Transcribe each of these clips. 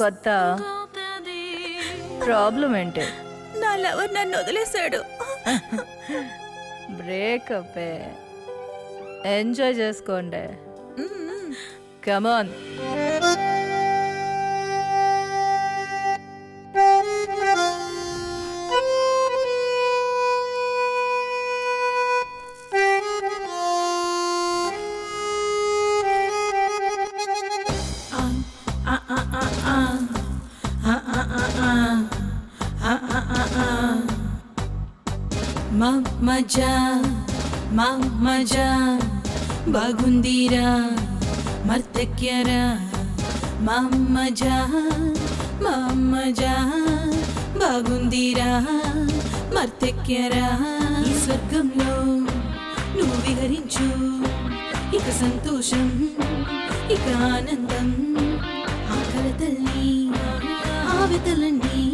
కొత్త ప్రాబ్లం ఏంటి? నా లవర్ నన్ను వదిలేశాడు. బ్రేకప్. ఎంజాయ్ చేసుకోండి. కమాన్. మజా బాగుందిరా మర్తెక్యరా మజా బాగుందిరా మర్తెక్యరా. ఈ స్వర్గంలో నువ్వు విహరించు, ఇక సంతోషం ఇక ఆనందం. ఆకలతల్లి ఆవితలన్నీ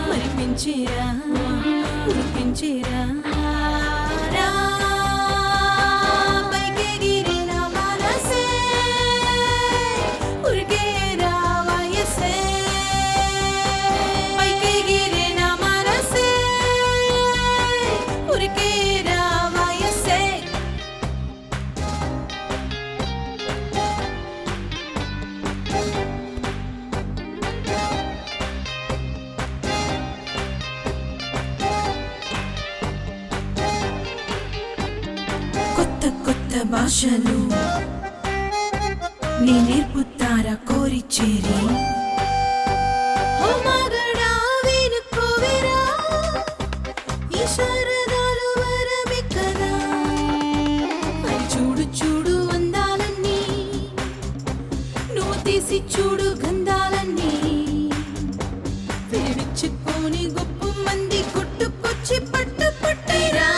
మరిపించేరా ఉరిపించేరా. భాషలు నీ నేర్పుతారా కోరిచేరి. చూడు చూడు అందాలన్నీ, నువ్వు తీసి చూడు గంధాలన్నీ. విరివిచ్చుకొని గొప్ప మంది కొట్టుకొచ్చి పట్టు పట్టిరా.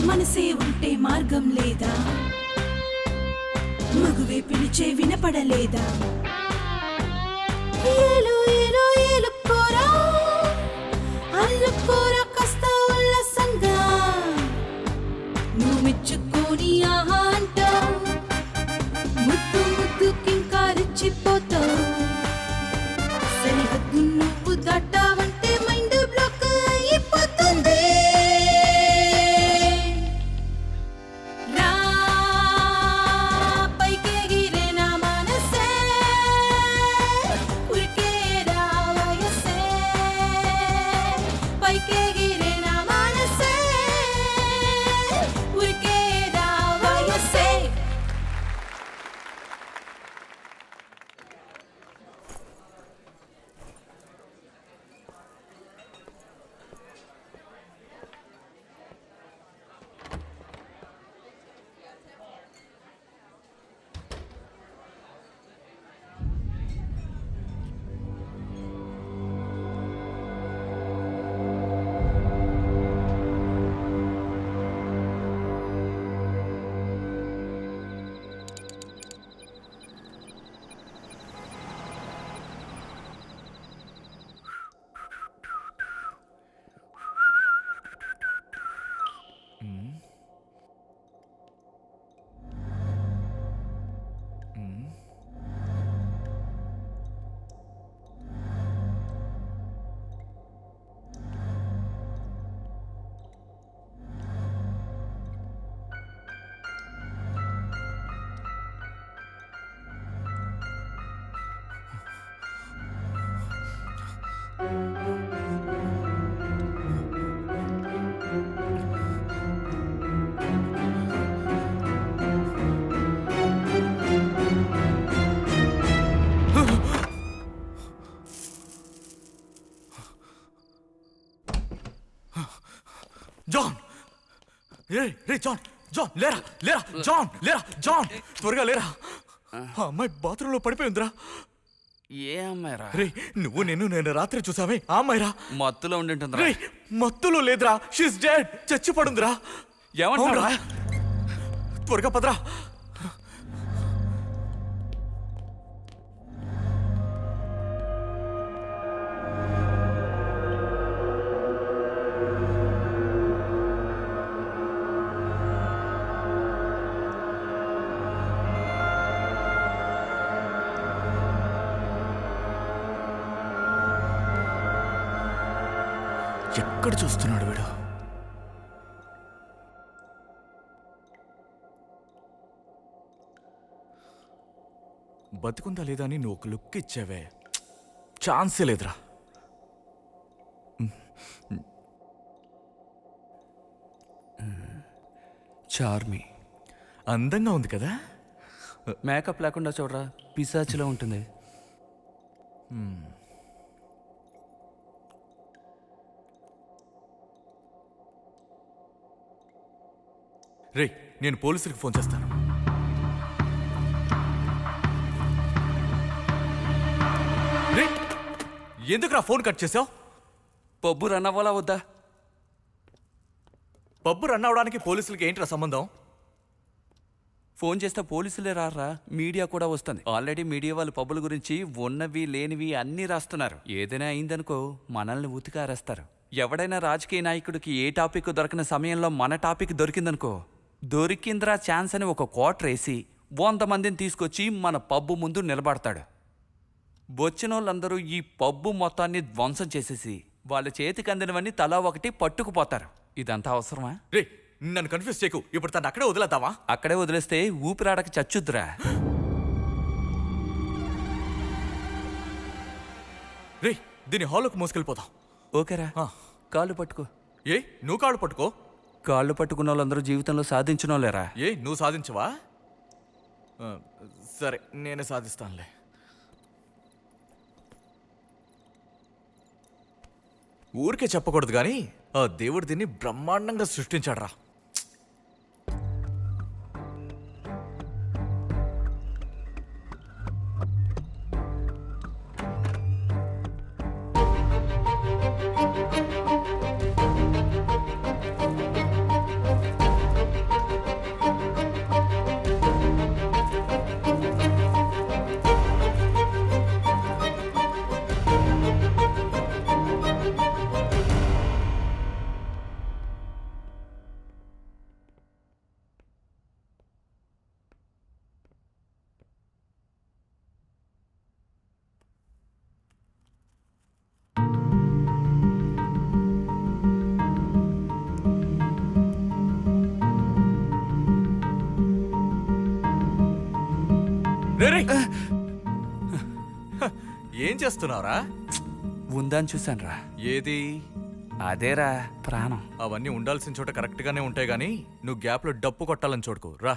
మనసే ఉంటే మార్గం లేదా, మగువే పిలిచే వినపడలేదా. ఏలో ఏలో ఏలుకోరా అల్లుకోరా కాస్త ఉల్లాసంగా. నువ్వు మెచ్చుకొని ఆహా అంటావు, ముద్దు ముద్దుకింకా రెచ్చిపోతావు. సరిహద్దు నువ్వు దాటావంటే మైండ్ బ్లాక్ అయిపోతుంది. రే జాన్ జాన్ లేరా లేరా జాన్ లేరా జాన్ త్వరగా లేరా ఆ అమ్మాయి బాత్రూంలో పడిపోయిందిరా. ఏ అమ్మాయిరా? రే నువ్వు నేను రాత్రి చూసావే ఆ అమ్మాయిరా. మత్తులో ఉండింటుందిరా. రే మత్తులో లేదురా, షీస్ డెడ్, చచ్చి పడుందిరా. ఏమంటారా? త్వరగా పదరా. ఎక్కడ చూస్తున్నాడు వీడు? బతికుందా లేదా అని నువ్వు ఒక లుక్ ఇచ్చావే, ఛాన్సే లేదురా. చార్మి అందంగా ఉంది కదా. మేకప్ లేకుండా చూడరా, పిశాచిలో ఉంటుంది. రే నేను పోలీసులకు ఫోన్ చేస్తాను. రే ఎందుకురా ఫోన్ కట్ చేసావు? పబ్బు రన్ అవ్వాలా వద్దా? పబ్బు రన్ అవడానికి పోలీసులకి ఏంట్రా సంబంధం? ఫోన్ చేస్తే పోలీసులే రారా, మీడియా కూడా వస్తుంది. ఆల్రెడీ మీడియా వాళ్ళు పబ్బుల గురించి ఉన్నవి లేనివి అన్నీ రాస్తున్నారు. ఏదైనా అయిందనుకో మనల్ని ఉతికారేస్తారు. ఎవడైనా రాజకీయ నాయకుడికి ఏ టాపిక్ దొరకని సమయంలో మన టాపిక్ దొరికిందనుకో, దొరికిందిరా ఛాన్స్ అని ఒక క్వార్టర్ వేసి 100 మందిని తీసుకొచ్చి మన పబ్బు ముందు నిలబడతాడు. వచ్చిన వాళ్ళందరూ ఈ పబ్బు మొత్తాన్ని ధ్వంసం చేసేసి వాళ్ళ చేతికి అందినవన్నీ తలా ఒకటి పట్టుకుపోతారు. ఇదంతా అవసరమా? రే నన్ను కన్ఫ్యూజ్ చేయకు. ఇప్పుడు తను అక్కడే వదిలేద్దామా? అక్కడే వదిలేస్తే ఊపిరాడక చచ్చుద్దురా. రే దీన్ని హాల్లోకి మోసుకెళ్ళిపోదాం. ఓకేరా, ఆ. కాళ్ళు పట్టుకో. ఏ నువ్వు కాళ్ళు పట్టుకో. కాళ్ళు పట్టుకున్న వాళ్ళందరూ జీవితంలో సాధించిన వాళ్ళేరా. ఏ నువ్వు సాధించవా? సరే నేనే సాధిస్తానులే. ఊరికే చెప్పకూడదు కానీ ఆ దేవుడు దీన్ని బ్రహ్మాండంగా సృష్టించాడురా. ఏం చేస్తున్నావురా? ఉందని చూశానురా. ఏది? అదేరా ప్రాణం. అవన్నీ ఉండాల్సిన చోట కరెక్ట్ గానే ఉంటాయి గానీ నువ్వు గ్యాప్ లో డప్పు కొట్టాలని చూడకు రా.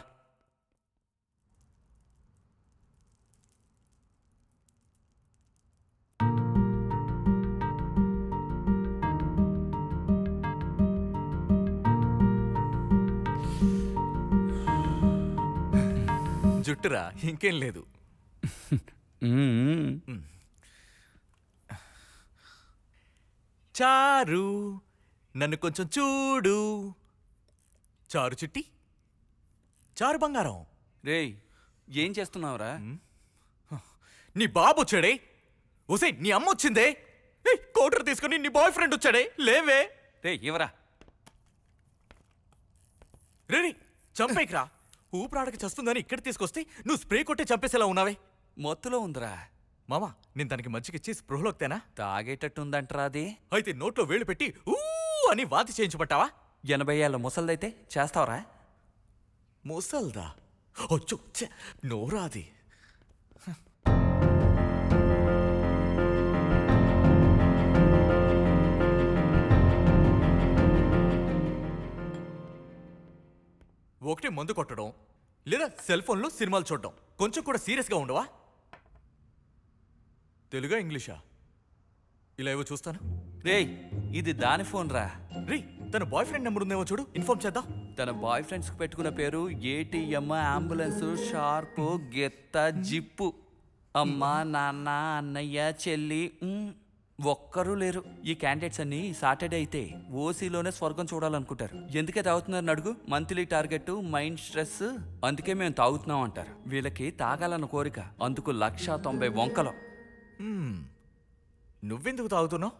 జుట్టురా, ఇంకేం లేదు. చారు నన్ను కొంచెం చూడు. చారు చిట్టి, చారు బంగారం. రేయ్ ఏం చేస్తున్నావురా? నీ బాబు వచ్చాడే. ఒసే నీ అమ్మ వచ్చిందే. కోటర్ తీసుకుని నీ బాయ్ ఫ్రెండ్ వచ్చాడే. లేవే. రే ఇవరా. రే చంపేకిరా. ఊపిరాడకి చస్తుందని ఇక్కడ తీసుకొస్తే నువ్వు స్ప్రే కొట్టే చంపేసేలా ఉన్నావే. మొత్తులో ఉందిరా. మామా నేను దానికి మజ్జిగిచ్చి స్పృహలోక్తేనా? తాగేటట్టుందంటరా అది. అయితే నోట్లో వేళ్ళు పెట్టి ఊ అని వాంతి చేయించబట్టావా? 80 ఏళ్ళ ముసల్దైతే చేస్తావరా? ముసల్దా? అచ్చో నోరాది. ఒకటి మందు కొట్టడం లేదా సెల్ ఫోన్లో సినిమాలు చూడడం. కొంచెం కూడా సీరియస్గా ఉండవా? తెలుగా ఇంగ్లీషా? ఇలా ఏవో చూస్తాను. రేయ్ ఇది దాని ఫోన్ రా. రే తన బాయ్ ఫ్రెండ్ నెంబర్ ఉందేమో చూడు, ఇన్ఫార్మ్ చేద్దాం. తన బాయ్ ఫ్రెండ్స్కి పెట్టుకున్న పేరు ఏటీఎం, అంబులెన్స్, షార్ప్, గెత్త, జిప్పు. అమ్మ, నాన్న, అన్నయ్య, చెల్లి ఒక్కరూ లేరు. ఈ క్యాండిడేట్స్ అన్ని సాటర్డే అయితే ఓసీలోనే స్వర్గం చూడాలనుకుంటారు. ఎందుకే తాగుతున్నారు అడుగు. మంత్లీ టార్గెట్, మైండ్ స్ట్రెస్, అందుకే మేము తాగుతున్నాం అంటారు. వీళ్ళకి తాగాలన్న కోరిక, అందుకు 190 వంకలు. నువ్వెందుకు తాగుతున్నావు?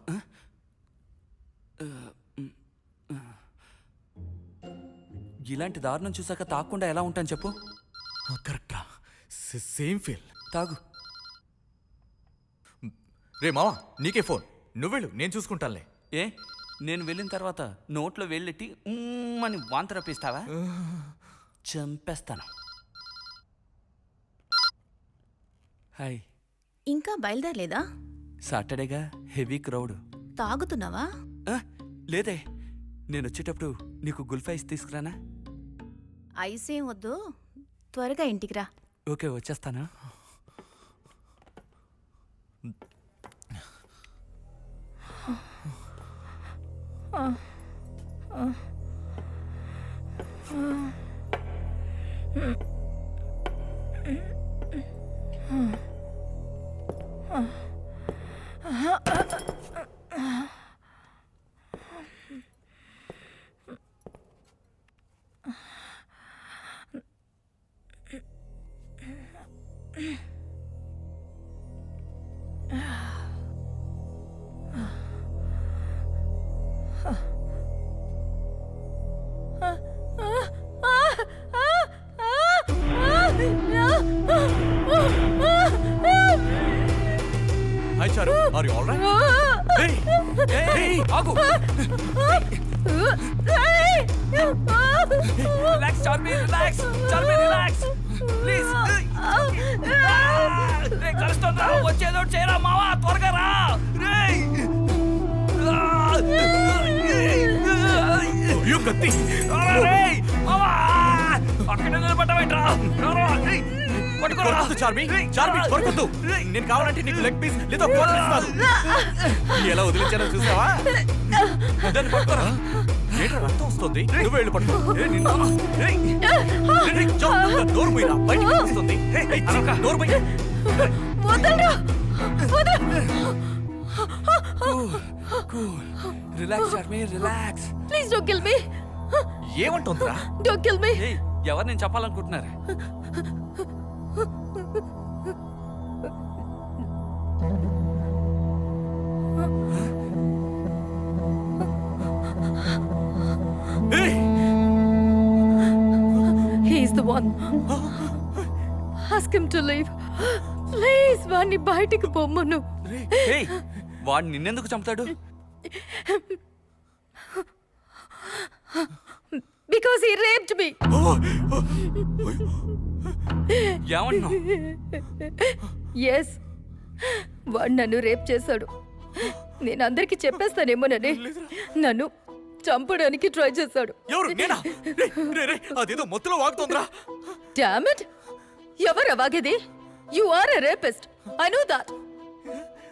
ఇలాంటి దారుణం చూసాక తాగకుండా ఎలా ఉంటాను చెప్పు. కరెక్టా, సేమ్ ఫీల్. తాగు. రే మావా, నీకే ఫోన్. నువ్వెళ్ళు, నేను చూసుకుంటానులే. ఏ, నేను వెళ్ళిన తర్వాత నోట్లో వెళ్ళెట్టి అని వాంతి రప్పిస్తావా? చంపేస్తాను. హాయ్. ఇంకా బయలుదేరలేదా? సాటర్డేగా, హెవీ క్రౌడ్. తాగుతున్నావా? లేదే, నేను వచ్చేటప్పుడు నీకు గుల్ఫైస్ తీసుకురానా? ఐస్ ఏం వద్దు, త్వరగా ఇంటికి రా. ఓకే, వచ్చేస్తాను. Hi Charu, are you all right? ఆగు. Relax Charmi, relax Charmi, relax please. కలుస్తుందా? వచ్చేదో చేయరా మావా, త్వరగా రా. కత్తి అక్కడ నిలబడ్డావేంట్రా? చార్మి, చార్మి కొరకొద్దు. నేను కావాలంటే నీకు లెగ్ పీస్ లేదా కోట్ ఇస్తాను. ఎలా వదిలించానో చూసావా? దాన్ని పట్టుకోరా. ఏంట్రా రక్తం వస్తుంది? నువ్వు వెళ్ళి పట్టుకో. డోర్ పోయిరా, బయటికి వస్తుంది. డోర్ పోయి. Relax Charmi, relax. Please don't kill me. ఏమంటుందిరా? Don't kill me. ఎవరు నేను చెప్పాలనుకుంటున్నారు? He's the one. Ask him to leave. Please, వాణ్ణి బయటికి పొమ్మను. వాడు నిన్నెందుకు చంపుతాడు? Because he raped me. ఏమంటున్నావు? Yes. వాడు నన్ను రేప్ చేశాడు. నేను అందరికీ చెప్పేస్తానేమోనని నన్ను చంపడానికి ట్రై చేశాడు. ఎవరు? నేనా? అదేదో మొత్తంలో వాగుతోందిరా. Damn it! ఎవరు వాగేది? You are a rapist. I know that.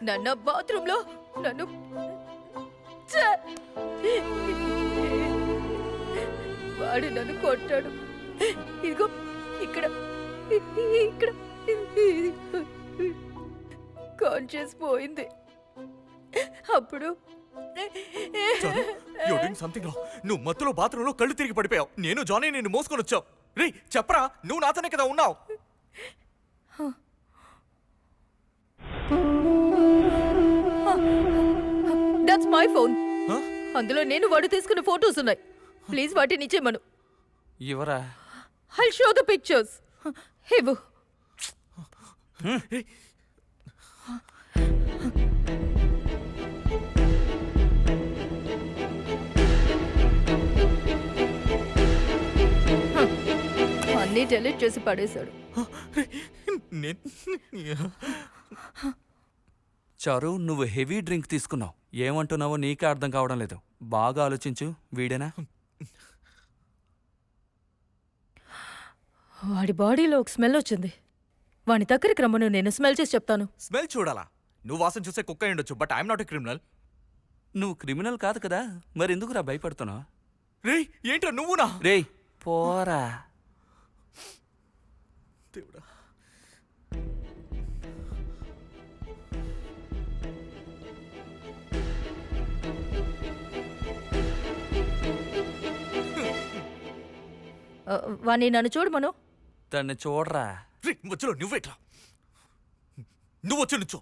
నన్ను బాత్రూమ్ లో నన్ను వాడు నన్ను కొట్టాడు. ఇదిగో ఇక్కడ ఇక్కడ కాన్షియస్ పోయింది. అప్పుడు నువ్వు మత్తులో బాత్రూంలో కళ్ళు తిరిగి పడిపోయావు. నేను జానీ నిన్ను మోసుకొని వచ్చావు. రే చెప్పరా, నువ్వు నాతోనే కదా ఉన్నావు. That's my phone. అందులో నేను వాడు తీసుకున్న ఫోటోస్ ఉన్నాయి. ప్లీజ్ వాటిని ఇచ్చేయమను. ఎవరా? I'll show the pictures. ఇవ్వు. అన్నీ డెలీట్ చేసి పడేశాడు. చారు, నువ్వు హెవీ డ్రింక్ తీసుకున్నావు. ఏమంటున్నావో నీకే అర్థం కావడం లేదు. బాగా ఆలోచించు. వీడేనా? వాడి బాడీలో ఒక స్మెల్ వచ్చింది. వాడి దగ్గరికి రమ్మను, నేను స్మెల్ చేసి చెప్తాను. స్మెల్ చూడాలా? నువ్వు వాసన చూసే కుక్క అయి ఉండొచ్చు, but I'm not a criminal. నువ్వు క్రిమినల్ కాదు కదా, మరెందుకురా భయపడుతున్నావు? రేయ్ ఏంట్రా నువ్వునా? రేయ్, పోరా. దేవుడా. వాణ్ణి నన్ను చూడమను. తన్ని చూడరా. రే, మధ్యలో నువ్వేట్రా? నువ్వు వచ్చి నుంచో.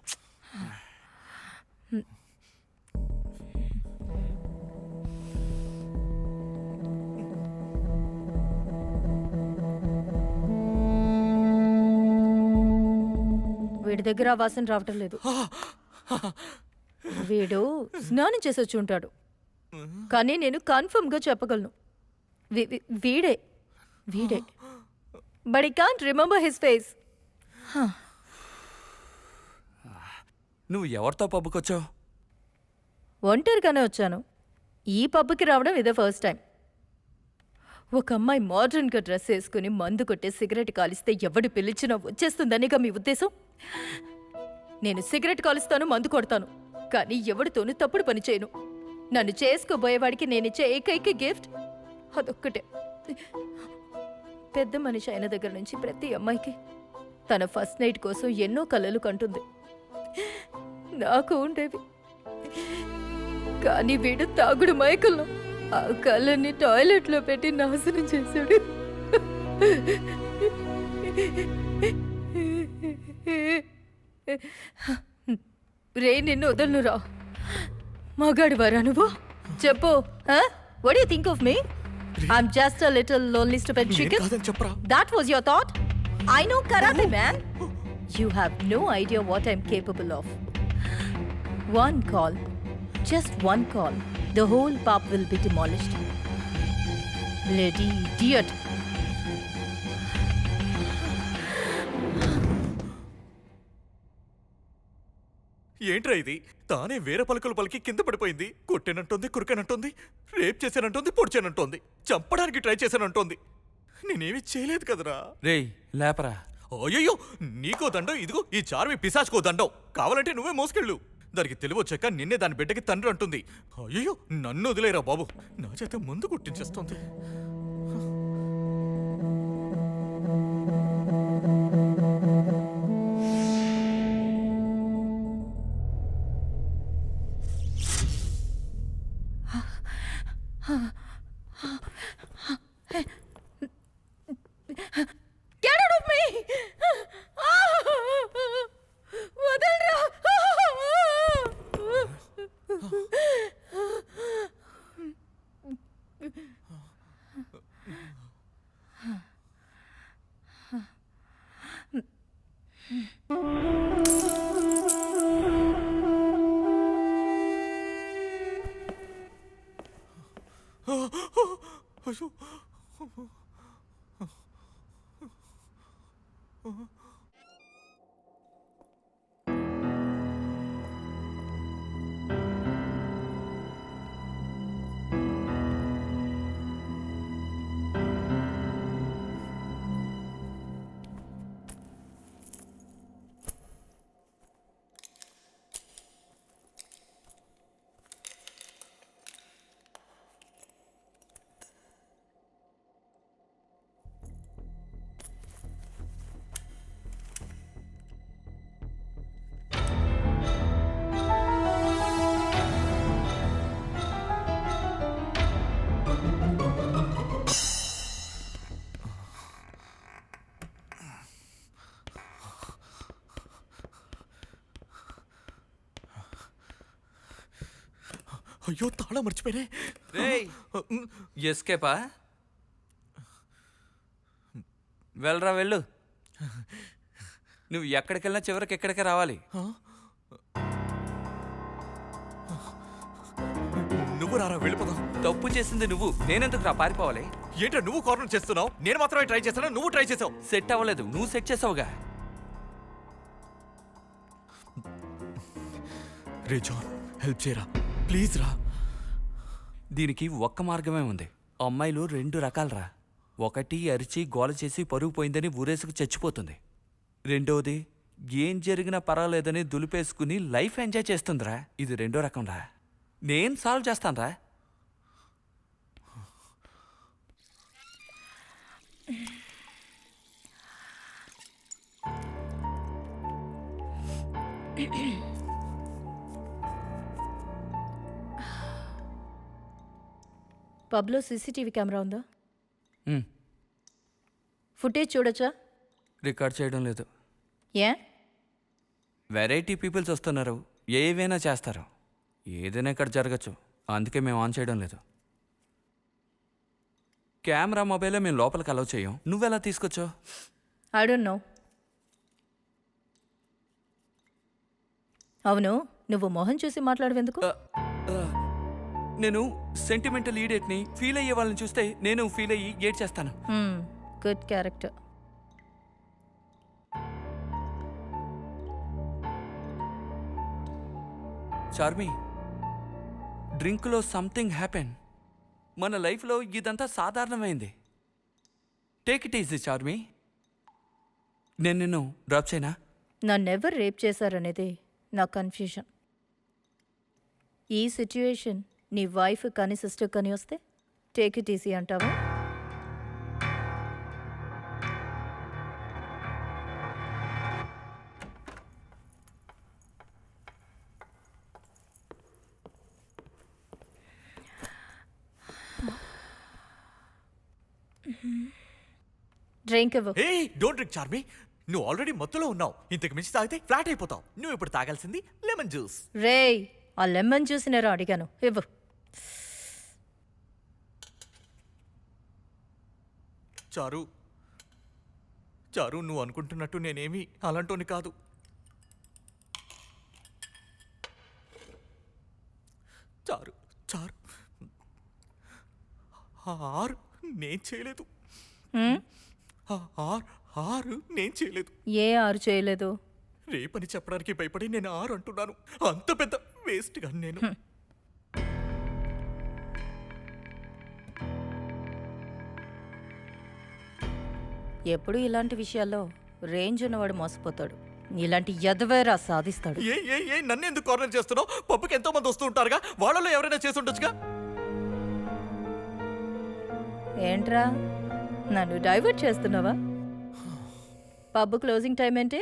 వీడి దగ్గర ఆ వాసన రావటం లేదు. వీడు స్నానం చేసి వచ్చి ఉంటాడు. కానీ నేను కన్ఫర్మ్ గా చెప్పగలను వీడే వీడే. But I can't remember his face. నువ్వు ఎవరితో పబ్బుకొచ్చావు? ఒంటరిగానే వచ్చాను. ఈ పబ్కి రావడం ఇదే ఫస్ట్ టైం. ఒక అమ్మాయి మోడర్న్గా డ్రెస్ వేసుకుని మందు కొట్టే సిగరెట్ కాలిస్తే ఎవడు పిలిచినా వచ్చేస్తుందనిగా మీ ఉద్దేశం? నేను సిగరెట్ కాలుస్తాను, మందు కొడతాను, కానీ ఎవరితోనూ తప్పుడు పని చేయను. నన్ను చేసుకోబోయేవాడికి నేనిచ్చే ఏకైక గిఫ్ట్ అదొక్కటే. పెద్ద మనిషి అయిన దగ్గర నుంచి ప్రతి అమ్మాయికి తన ఫస్ట్ నైట్ కోసం ఎన్నో కలలు కంటుంది. నాకు ఉండేవి. కానీ వీడు తాగుడు మైకుల్లో ఆ కళ్ళని టాయిలెట్లో పెట్టి నాశనం చేశాడు. రే, నిన్ను వదలను రా. మగాడు వరా నువ్వు? చెప్పు. What you think of me? I'm just a little lonely stupid chicken. కాదని చెప్పరా. That was your thought? I know karate, man. You have no idea what I'm capable of. One call, just one call, the whole pub will be demolished. Bloody idiot. ఏంట్రా ఇది? తానే వేరే పలుకులు పలికి కింద పడిపోయింది. కొట్టానంటోంది, కురికానంటోంది, రేప్ చేశానంటోంది, పొడిచానంటోంది, చంపడానికి ట్రై చేశానంటోంది. నేనేమి చేయలేదు కదరా. రేయ్ లేపరా. అయ్యో, నీకో దండం, ఇదిగో ఈ చార్మి పిశాచుకో దండం. కావాలంటే నువ్వే మోసుకెళ్ళు. దానికి తెలివి వచ్చాక నిన్నే దాని బిడ్డకి తండ్రి అంటుంది. అయ్యో, నన్ను వదిలేరా బాబు, నా చేత ముందు కుట్టించేస్తుంది. Get out of me! వదలరా. అయ్యో. అయ్యో, తాళం మర్చిపోయినే. రేయ్ ఎస్కేపా? వెళ్ళరా వెళ్ళు. నువ్వు ఎక్కడికెళ్ళినా చివరికి ఎక్కడికే రావాలి. నువ్వు రారా, వెళ్ళిపోదాం. తప్పు చేసింది నువ్వు, నేనెందుకు రా పారిపోవాలి? ఏంటో నువ్వు కార్నర్ చేస్తున్నావు? నేను మాత్రమే ట్రై చేస్తాను, నువ్వు ట్రై చేసావు. సెట్ అవ్వలేదు, నువ్వు సెట్ చేసావుగా. రే జాన్, హెల్ప్ చేయరా ప్లీజ్ రా. దీనికి ఒక్క మార్గమే ఉంది. అమ్మాయిలు 2 రకాలరా. ఒకటి అరిచి గోల చేసి పరుగు పోయిందని ఊరేసుకు చచ్చిపోతుంది. రెండోది ఏం జరిగినా పర్వాలేదని దులిపేసుకుని లైఫ్ ఎంజాయ్ చేస్తుందిరా. ఇది 2వ రకం రా. నేను సాల్వ్ చేస్తానురా. పబ్లో సీసీటీవీ కెమెరా ఉందా? మ్, ఫుటేజ్ చూడొచ్చా? రికార్డ్ చేయడం లేదు. ఏ? వెరైటీ పీపుల్స్ వస్తున్నారు, ఏవైనా చేస్తారు. ఏదైనా ఇక్కడ జరగచ్చు, అందుకే మేము ఆన్ చేయడం లేదు. కెమెరా మొబైల్లో మేము లోపలికి అలౌ చేయం. నువ్వెలా తీసుకొచ్చావు? I don't know. అవును, నువ్వు మొహం చూసి మాట్లాడవెందుకు? నేను సెంటిమెంటల్ ఈడియట్ని. ఫీల్ అయ్యే వాళ్ళని చూస్తే నేను ఫీల్ అయ్యి ఏడ్ చేస్తాను. Good character. చార్మి, డ్రింక్లో సంథింగ్ హ్యాపెన్. మన లైఫ్లో ఇదంతా సాధారణమైంది. Take it easy Charmi. నేను నిన్ను డ్రాప్ చేయనా? నన్నెవరు రేప్ చేశారనేది నా కన్ఫ్యూజన్. ఈ సిచ్యుయేషన్ నీ వైఫ్ కానీ సిస్టర్ కానీ వస్తే టేక్ ఇట్ ఈజీ అంటావా? డ్రింక్ ఇవ్వు. ఏ డోంట్ డ్రింక్ చార్మి. నువ్వు ఆల్రెడీ మత్తులో ఉన్నావు. ఇంతకు మించి తాగితే ఫ్లాట్ అయిపోతావు. నువ్వు ఇప్పుడు తాగాల్సింది లెమన్ జ్యూస్. రేయ్, ఆ లెమన్ జ్యూస్ నేను అడిగాను, ఇవ్వు. చారు, చారు, నువ్వు అనుకుంటున్నట్టు నేనేమి అలాంటోని కాదు. చారు, చారు, ఆరు నేను చేయలేదు. హ్మ్? ఆరు నేను చేయలేదు. ఏ ఆరు చేయలేదు? రేపని చెప్పడానికి భయపడి నేను ఆరు అంటున్నాను. అంత పెద్ద వేస్ట్ గా నేను. ఎప్పుడు ఇలాంటి విషయాల్లో రేంజ్ ఉన్నవాడు మోసపోతాడు. ఇలాంటి ఎదవేరా సాధిస్తాడు. ఏ ఏ ఏ నన్ను ఎందుకు కార్నర్ చేస్తున్నావు? పప్పుకి ఎంతో మంది వస్తూ ఉంటారుగా, వాళ్ళలో ఎవరైనా చేసి ఉండొచ్చుగా. ఏంట్రా, నన్ను డైవర్ట్ చేస్తున్నావా? పబ్ క్లోజింగ్ టైం ఏంటి?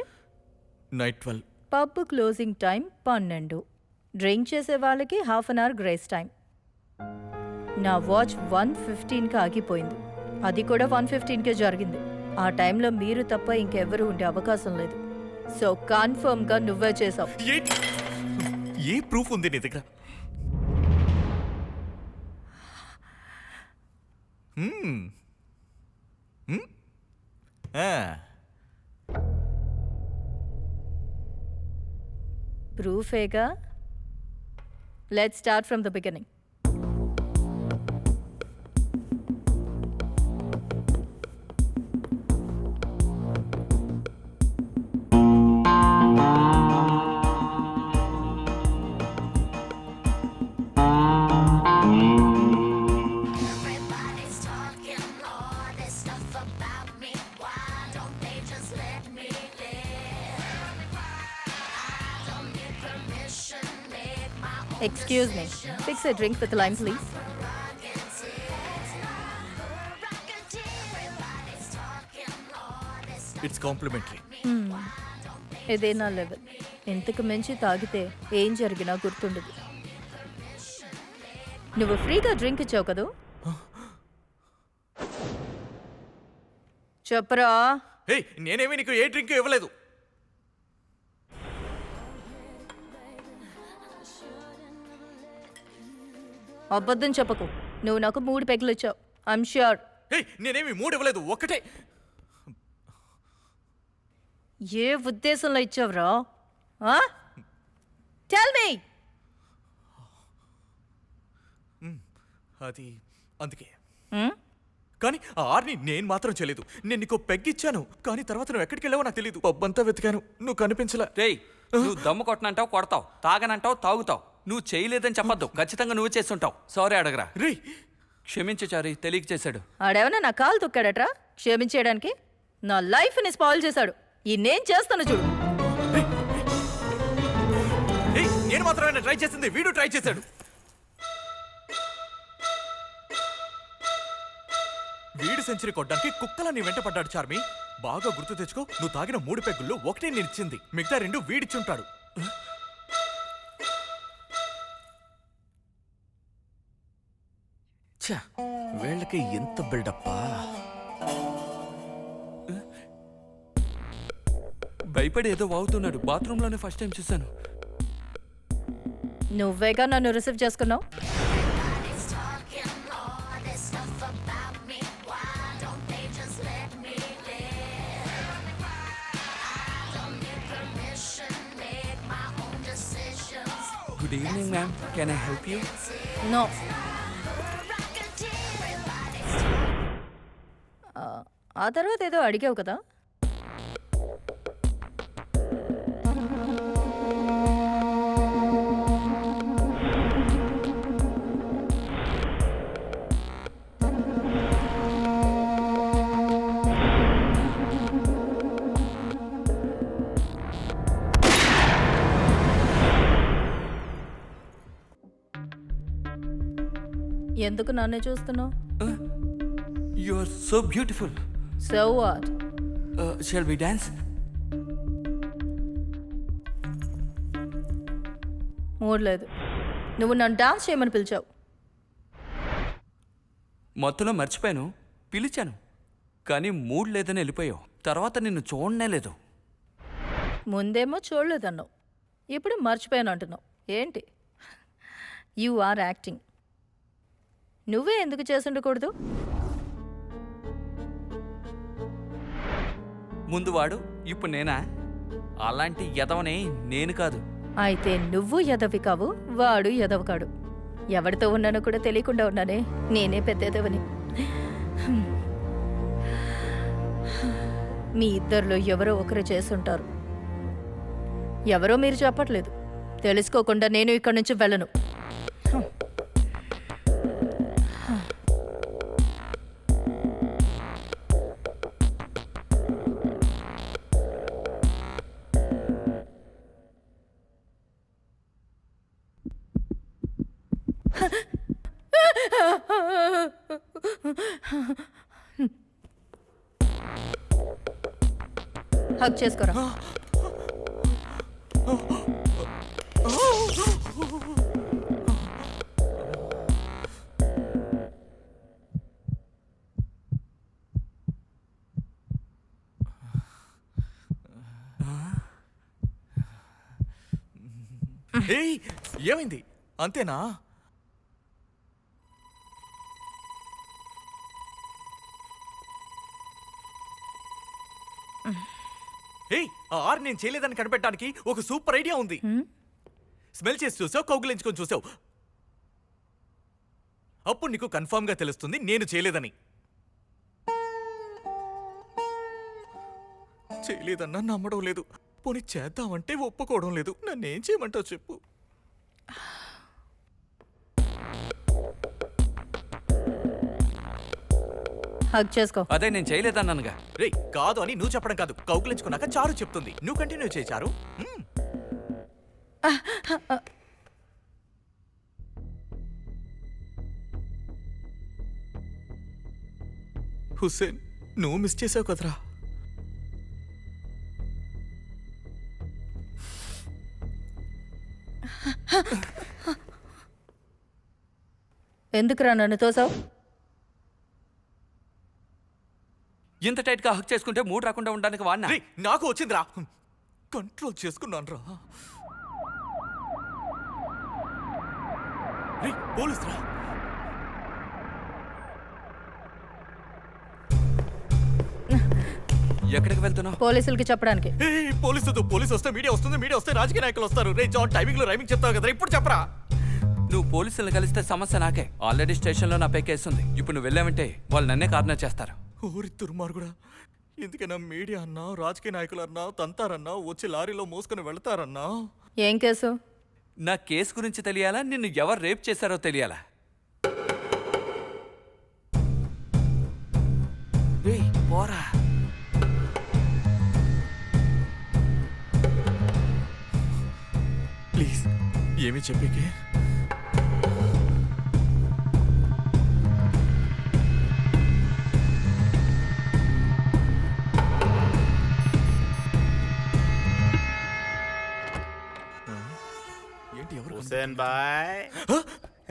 Night 12. Pub closing time 12. Drink చేసే వాళ్ళకి half an hour grace time. నా వాచ్ 1:15కి ఆగిపోయింది. అది కూడా 1:15కే జరిగింది. ఆ టైంలో మీరు తప్ప ఇంకెవరు ఉండే అవకాశం లేదు. సో కన్ఫర్మ్గా నువ్వే చేసావు. ఏ ప్రూఫ్ ఉంది నీ దగ్గర? ప్రూఫేగా. Let's start from the beginning. Everybody's talking all this stuff about me. Why don't they just let me live? I don't need permission, make my own Excuse me. Fix a drink with a lime, please. Everybody's talking all this. It's complimentary. ఇదే నా level. ఇంతకు మించి తాగితే ఏం జరిగినా గుర్తుండదు. నువ్వు ఫ్రీగా డ్రింక్ ఇచ్చావు కదూ? చెప్పరా. హే, నేనేమి నీకు ఏ డ్రింక్ ఇవ్వలేదు. అబద్ధం చెప్పకు. నువ్వు నాకు 3 పెగ్గులు ఇచ్చావు. I'm sure. హే, నేనేమి 3 ఇవ్వలేదు, ఒక్కటే. ఏ ఉద్దేశంలో ఇచ్చావురా? Tell me. అది అందుకే. కానీ ఆ ఆర్ని నేను మాత్రం చేయలేదు. నేను నీకు పెగ్గిచ్చాను, కానీ తర్వాత నువ్వు ఎక్కడికి వెళ్ళావో నాకు తెలియదు. పబ్బంతా వెతికాను, నువ్వు కనిపించలే. రేయ్, నువ్వు దమ్ము కొట్టనంటావు, కొడతావు. తాగనంటావు, తాగుతావు. నువ్వు చేయలేదని చెప్పొద్దు. ఖచ్చితంగా నువ్వు చేస్తుంటావు. సారీ అడగరా. రే, క్షమించు చారి, తెలియక చేశాడు. ఆడేమన్నా నా కాలు తొక్కాడట్రా క్షమించేయడానికి? నా లైఫ్ని స్పాయిల్ చేశాడు. ఈ నేను చేస్తాను చూడు. నేను మాత్రమే ట్రై చేసింది, వీడు ట్రై చేశాడు. వీడు సెంచరీ కొట్టడానికి కుక్కలా నీ వెంట పడ్డాడు చార్మి. బాగా గుర్తు తెచ్చుకో, నువ్వు తాగిన 3 పెగ్గుల్లో ఒకటే నేను ఇచ్చింది, మిగతా 2 వీడిచ్చుంటాడు. ఛ, వీళ్ళకి ఎంత బిల్డప్పా. భయపడి ఏదో వాగుతున్నాడు. బాత్రూంలోనే ఫస్ట్ టైం చూశాను. నువ్వేగా నన్ను రిసీవ్ చేసుకున్నావు. Everybody's talking all this stuff about me. Why don't they just let me live? I don't need permission, make my own decisions. Good evening ma'am, can I help you? No. ఆ తర్వాత ఏదో అడిగావు కదా. ఎందుకు నన్నే చూస్తున్నావు? You are so beautiful. So what? Shall we dance? Mood లేదు. నువ్వు నన్ను డాన్స్ చేయమని పిలిచావు. మొత్తంలో మర్చిపోయాను, పిలిచాను. కానీ మూడ్ లేదని వెళ్ళిపోయావు. తర్వాత నిన్ను చూడనే లేదు. ముందేమో చూడలేదన్నావు, ఇప్పుడు మర్చిపోయాను అంటున్నావు. ఏంటి? You are acting. నువ్వే ఎందుకు చేసుండకూడదు? ముందు వాడు, ఇప్పుడు నేనా? అలాంటి ఎదవని నేను కాదు. అయితే నువ్వు ఎదవి కావు, వాడు ఎదవ కాడు. ఎవరితో ఉన్నానో కూడా తెలియకుండా ఉన్నానే. నేనే పెద్ద ఎదవని. మీ ఇద్దరిలో ఎవరో ఒకరు చేసుంటారు. ఎవరో మీరు చెప్పట్లేదు. తెలుసుకోకుండా నేను ఇక్కడి నుంచి వెళ్ళను. హక్ చేసుకోరా. ఏయ్, ఏమైంది? అంతేనా? ఏయ్, ఆ ఆర్ నేను చేయలేదని కనిపెట్టడానికి ఒక సూపర్ ఐడియా ఉంది. స్మెల్ చేసి చూసావు, కౌగులించుకొని చూసావు. అప్పుడు నీకు కన్ఫర్మ్ గా తెలుస్తుంది నేను చేయలేదని. చేయలేదన్నా నమ్మడం లేదు. పోనీ చేద్దామంటే ఒప్పుకోవడం లేదు. నన్నేం చేయమంటావు చెప్పు. హక్ చేసుకో. అదే నేను చేయలేదన్నానుగా. రే, కాదు అని నువ్వు చెప్పడం కాదు, కౌగులించుకున్నాక చారు చెప్తుంది. నువ్వు కంటిన్యూ చేయి చారు. హుస్సేన్, నువ్వు మిస్ చేసావు కదరా. ఎందుకురా నన్ను తోసావు? ఇంత టైట్ గా హక్ చేసుకుంటే మూడు రాకుండా ఉండడానికి వాడినా. రే, నాకు వచ్చిందిరా. కంట్రోల్ చేసుకున్నాను రా. రే, పోలీసురా. ఎక్కడికి వెళ్తున్నావు? పోలీసులకి చెప్పడానికి. పోలీసు వస్తే మీడియా వస్తుంది, మీడియా వస్తే రాజకీయ నాయకులు వస్తారు. రే జాన్, టైమింగ్ లో రైమింగ్ చెప్తావు కదా, ఇప్పుడు చెప్పరా. నువ్వు పోలీసులను కలిస్తే సమస్య నాకే. ఆల్రెడీ స్టేషన్లో నా పేకేస్తుంది. ఇప్పుడు నువ్వు వెళ్ళావంటే వాళ్ళు నన్నే కార్నర్ చేస్తారు. ఓరి దుర్మార్గుడా. ఎందుకైనా మీడియా అన్నా, రాజకీయ నాయకులు అన్నా తంతారన్నా, వచ్చి లారీలో మోసుకొని వెళ్తారన్నా. ఏం కేసు? నా కేసు గురించి తెలియాలా, నిన్ను ఎవరు రేప్ చేశారో తెలియాలా? రేయ్, పోరా. ప్లీజ్, ఏమి చెప్పేకే. హుసేన్ బాయ్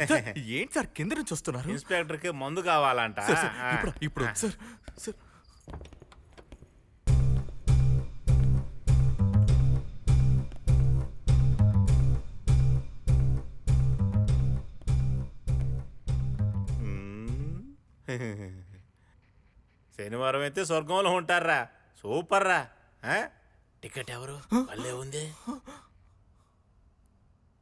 సార్, ఏంటి సార్ కింద నుంచి వస్తున్నారు? ఇన్స్పెక్టర్ కి మందు కావాలంట. సార్, సార్, ఇప్పుడు సార్ సార్ శనివారం అయితే స్వర్గంలో ఉంటారా? సూపర్ రా. టికెట్ ఎవరు? భలే ఉంది.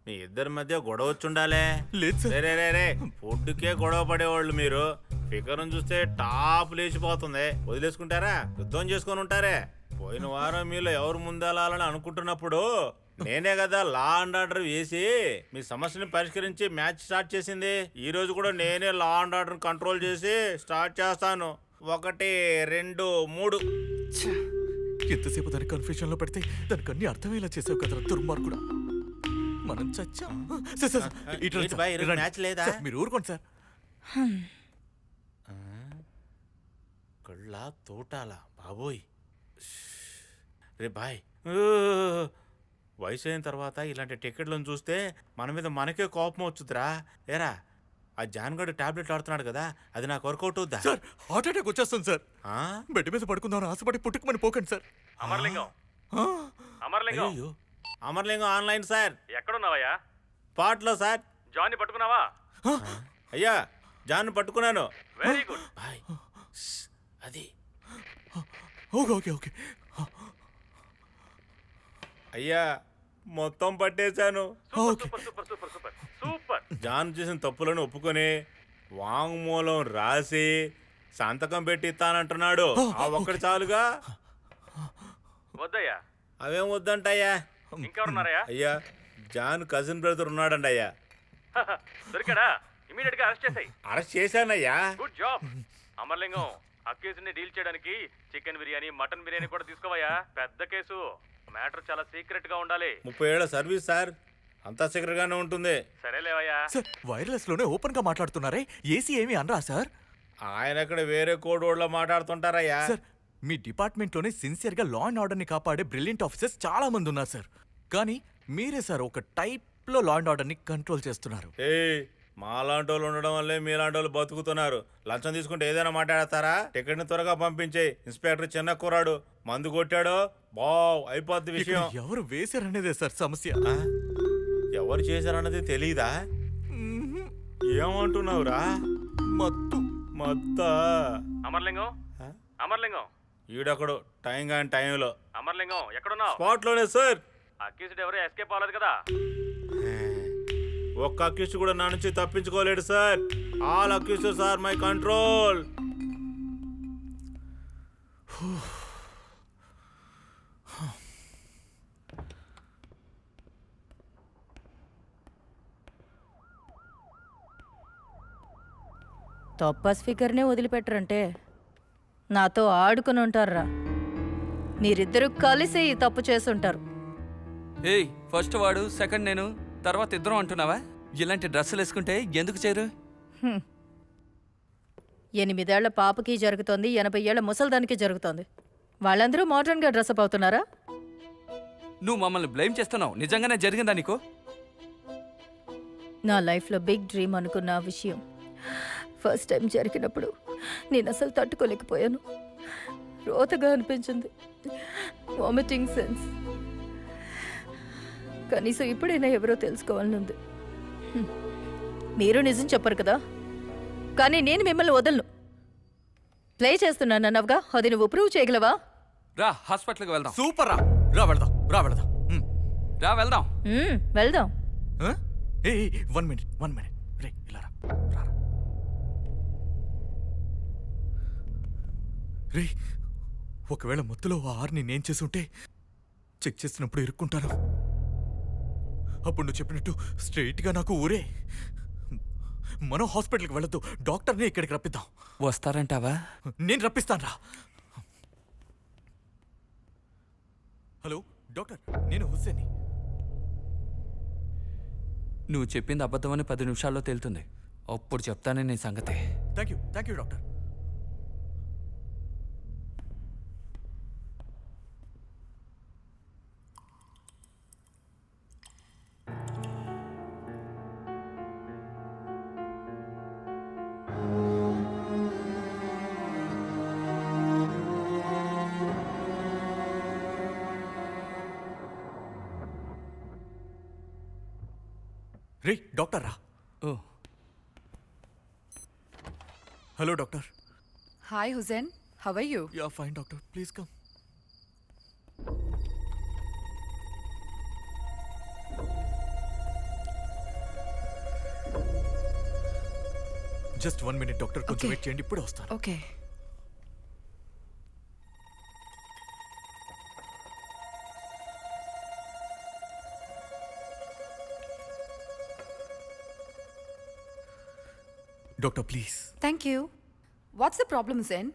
మీ ఇద్దరి మధ్య గొడవ వచ్చుండాలే. లేదు సార్. రే ఫుడ్కే గొడవ పడేవాళ్ళు మీరు. ఫిగర్ను చూస్తే టాప్ లేచిపోతుంది. వదిలేసుకుంటారా? యుద్ధం చేసుకొని ఉంటారే. పోయిన వారం మీలో ఎవరు ముందెళ్ళాలని అనుకుంటున్నప్పుడు నేనే కదా లా అండ్ ఆర్డర్ వేసి మీ సమస్యని పరిష్కరించి మ్యాచ్ స్టార్ట్ చేసింది. ఈ రోజు కూడా నేనే లా అండ్ ఆర్డర్ కంట్రోల్ చేసి స్టార్ట్ చేస్తాను. 1 2 3. ఎంతసేపు దాని కన్ఫ్యూజన్ లో పెడితే దానికి అన్ని అర్థమయ్యేలా చేసావు కదా దుర్మార్గుడా. మనం చచ్చాం. సార్, సార్, ఇటు రండి ఏంటి సార్, బాయ్, ఈరోజు ఇటు రండి. మ్యాచ్ లేదా? సార్, మీరు ఊరుకోండి సార్. కళ్ళ తోటాల బాబోయ్. రే బాయ్, వయసు అయిన తర్వాత ఇలాంటి టికెట్లను చూస్తే మన మీద మనకే కోపం వచ్చుద్రా. ఏరా, ఆ జాన్గడ్ టాబ్లెట్ ఆడుతున్నాడు కదా, అది నాకు వర్కౌట్ అవుద్దా? సార్, హార్ట్ అటాక్ వచ్చేస్తుంది సార్. ఆ? బెడ్ మీద పడుకుందాం ఆశపడి పుట్టుకుమని పోకండి సార్. అమర్లింగం ఆ? అమర్లింగం అయ్యో, అమర్లింగం ఆన్లైన్ సార్. ఎక్కడున్నావయ్యా? పాట్లో సార్. జాన్ని పట్టుకున్నావా? అయ్యా, జాన్ పట్టుకున్నాను. Very good. బాయ్, అది ఓకే ఓకే ఓకే. అయ్యా, మొత్తం పట్టేశాను. Okay. Super super super super super. John చేసిన తప్పులను ఒప్పుకొని వాంగ్మూలం రాసి సంతకం పెట్టి ఇస్తానంటున్నాడు. ఆ ఒక్కటి చాలుగా. వద్దయ్యా. అవేం వద్దంటయ్యా. ఇంకెవరున్నారయ్యా? అయ్యా, జాన్ కజిన్ బ్రదర్ ఉన్నాడండి అయ్యా. దొరికాడా? ఇమీడియట్ గా అరెస్ట్ చేసాయి. అరెస్ట్ చేశానయ్యా. Good job. అమర్లింగం, అక్యూజ్ ని డీల్ చేయడానికి చికెన్ బిర్యానీ మటన్ బిర్యానీ కూడా తీసుకోవయ్యా. పెద్ద కేసు, మ్యాటర్ చాలా సీక్రెట్ గా ఉండాలి. 30 ఏళ్ల సర్వీస్ సార్, అంతా సీక్రెట్ గానే ఉంటుంది. సరేలేవయ్యా. సార్, వైర్లెస్ లోనే ఓపెన్ గా మాట్లాడుతున్నారే, ఏసీ ఏమీ అనరా సార్? ఆయన అక్కడ వేరే కోడ్ వర్డ్ లో మాట్లాడుతుంటారయ్యా. సార్, మీ డిపార్ట్మెంట్ లోనే సిన్సియర్ గా లా అండ్ ఆర్డర్ ని కాపాడే బ్రిలియంట్ ఆఫీసర్స్ చాలా మంది ఉన్నారు సార్. కానీ మీరే సార్ ఒక టైప్ లో లా అండ్ ఆర్డర్ ని కంట్రోల్ చేస్తున్నారు. మాలాంటి వాళ్ళు ఉండడం వల్లే మీలాంటి వాళ్ళు బతుకుతున్నారు. లంచం తీసుకుంటే ఏదైనా మాట్లాడతారా? టికెట్ ని త్వరగా పంపించేయి. ఇన్స్పెక్టర్ చిన్న కూరాడు, మందు కొట్టాడో బావ్ అయిపోద్ది ఇక్కడ విషయం. ఎవరు వేశారనేదే సార్ సమస్య. ఆ? ఎవరు చేశారన్నది తెలీదా? ఏమంటున్నావురా? మత్తు. మొత్తా అమర్లింగం అమర్లింగం ఈడొకడు టైం కాని టైంలో అమర్లింగం ఎక్కడున్నావు? స్పాట్ లోనే సార్. అక్యూజ్డ్ ఎవరు ఎస్కేప్ అవ్వలేదు కదా? ఒక్క అక్యూస్ కూడా నా నుంచి తప్పించుకోలేడు సార్. All accuses are my control. తప్పస్ ఫిగర్నే వదిలిపెట్టరంటే నాతో ఆడుకుని ఉంటారా? మీరిద్దరూ కలిసి ఈ తప్పు చేసుంటారు. ఏయ్, ఫస్ట్ వాడు, సెకండ్ నేను, తర్వాత ఇద్దరం అంటున్నావా? ఇలాంటి డ్రెస్సులు వేసుకుంటే ఎందుకు చేరు? 8 ఏళ్ల పాపకి జరుగుతోంది, 80 ఏళ్ల ముసల్దానికి జరుగుతోంది. వాళ్ళందరూ మోడర్న్గా డ్రెస్అప్ అవుతున్నారా? నువ్వు మమ్మల్ని బ్లేమ్ చేస్తున్నావు. నిజంగానే జరిగిందా నీకు? నా లైఫ్లో బిగ్ డ్రీమ్ అనుకున్న ఆ విషయం ఫస్ట్ టైం జరిగినప్పుడు నేను అసలు తట్టుకోలేకపోయాను. రోతగా అనిపించింది, వామిటింగ్ సెన్స్. కనీసం ఇప్పుడైనా ఎవరో తెలుసుకోవాలనుంది. మీరు నిజం చెప్పరు కదా, కానీ నేను మిమ్మల్ని వదలను. ప్లే చేస్తున్నాను అన్నవగా, అది నువ్వు ప్రూవ్ చేయగలవా? రా, హాస్పిటల్కి వెళ్దాం. సూపర్ రా. రా వెళ్దాం, రా వెళ్దాం. రా వెళ్దాం. వెళ్దాం. ఏ 1 మినిట్ రే, ఇలా రా. రా, రా. రే, ఒకవేళ మత్తులో ఆ ఆర్ని నేను చేసుంటే చెక్ చేసినప్పుడు ఇరుక్కుంటాను. అప్పుడు నువ్వు చెప్పినట్టు స్ట్రైట్గా నాకు ఊరే. మనం హాస్పిటల్కి వెళ్ళొద్దు, డాక్టర్ని ఇక్కడికి రప్పిద్దాం. వస్తారంటావా? నేను రప్పిస్తాను రా. హలో డాక్టర్, నేను హుస్సేన్ని. నువ్వు చెప్పింది అబద్ధమని 10 నిమిషాల్లో తేలుతుంది. అప్పుడు చెప్తానే నీ సంగతి. Thank you doctor. రే డాక్టర్ రా. ఓ hello doctor. Hi, Hussein. How are you? Yeah fine doctor, please come. Just 1 minute doctor, కొంచెం Okay. వెయిట్ చేయండి, ఇప్పుడే వస్తాను. Okay. Doctor please. Thank you. What's the problem, Hussein?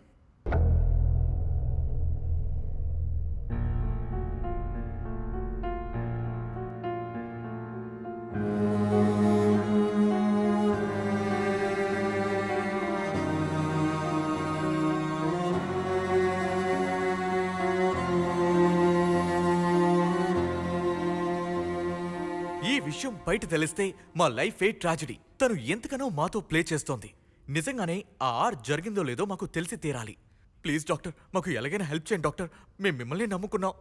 ఈ విషయం బయట తెలిస్తే మా లైఫ్ ఏ ట్రాజడీ. తను ఎంతగానో మాతో ప్లే చేస్తోంది. నిజంగానే ఆ ఆర్ జరిగిందో లేదో మాకు తెలిసి తీరాలి. ప్లీజ్ డాక్టర్, మాకు ఎలాగైనా హెల్ప్ చేయండి డాక్టర్. మేము మిమ్మల్ని నమ్ముకున్నాం.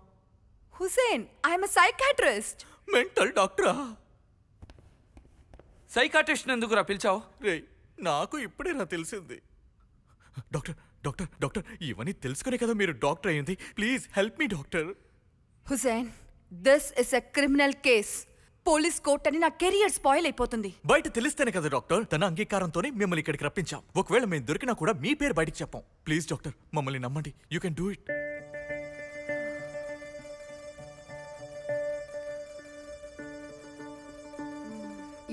Hussein, I'm a psychiatrist. Mental డాక్టరా? సైకాట్రిస్ట్ ఎందుకురా పిలిచావు? రే, నాకు ఇప్పుడే నా తెలిసింది. డాక్టర్ డాక్టర్ డాక్టర్, ఇవన్నీ తెలుసుకునే కదా మీరు డాక్టర్ అయ్యింది. Please help me doctor. Hussein, this is a criminal case. Police court అని నా కెరియర్ స్పాయిల్ అయిపోతుంది. బయట తెలిస్తేనే కదా డాక్టర్, తన అంగీకారంతోనే మిమ్మల్ని ఇక్కడికి రప్పించాం. ఒకవేళ మేము దొరికినా కూడా మీ పేరు బయటికి చెప్పాం. ప్లీజ్ డాక్టర్, మమ్మల్ని నమ్మండి. You can do it.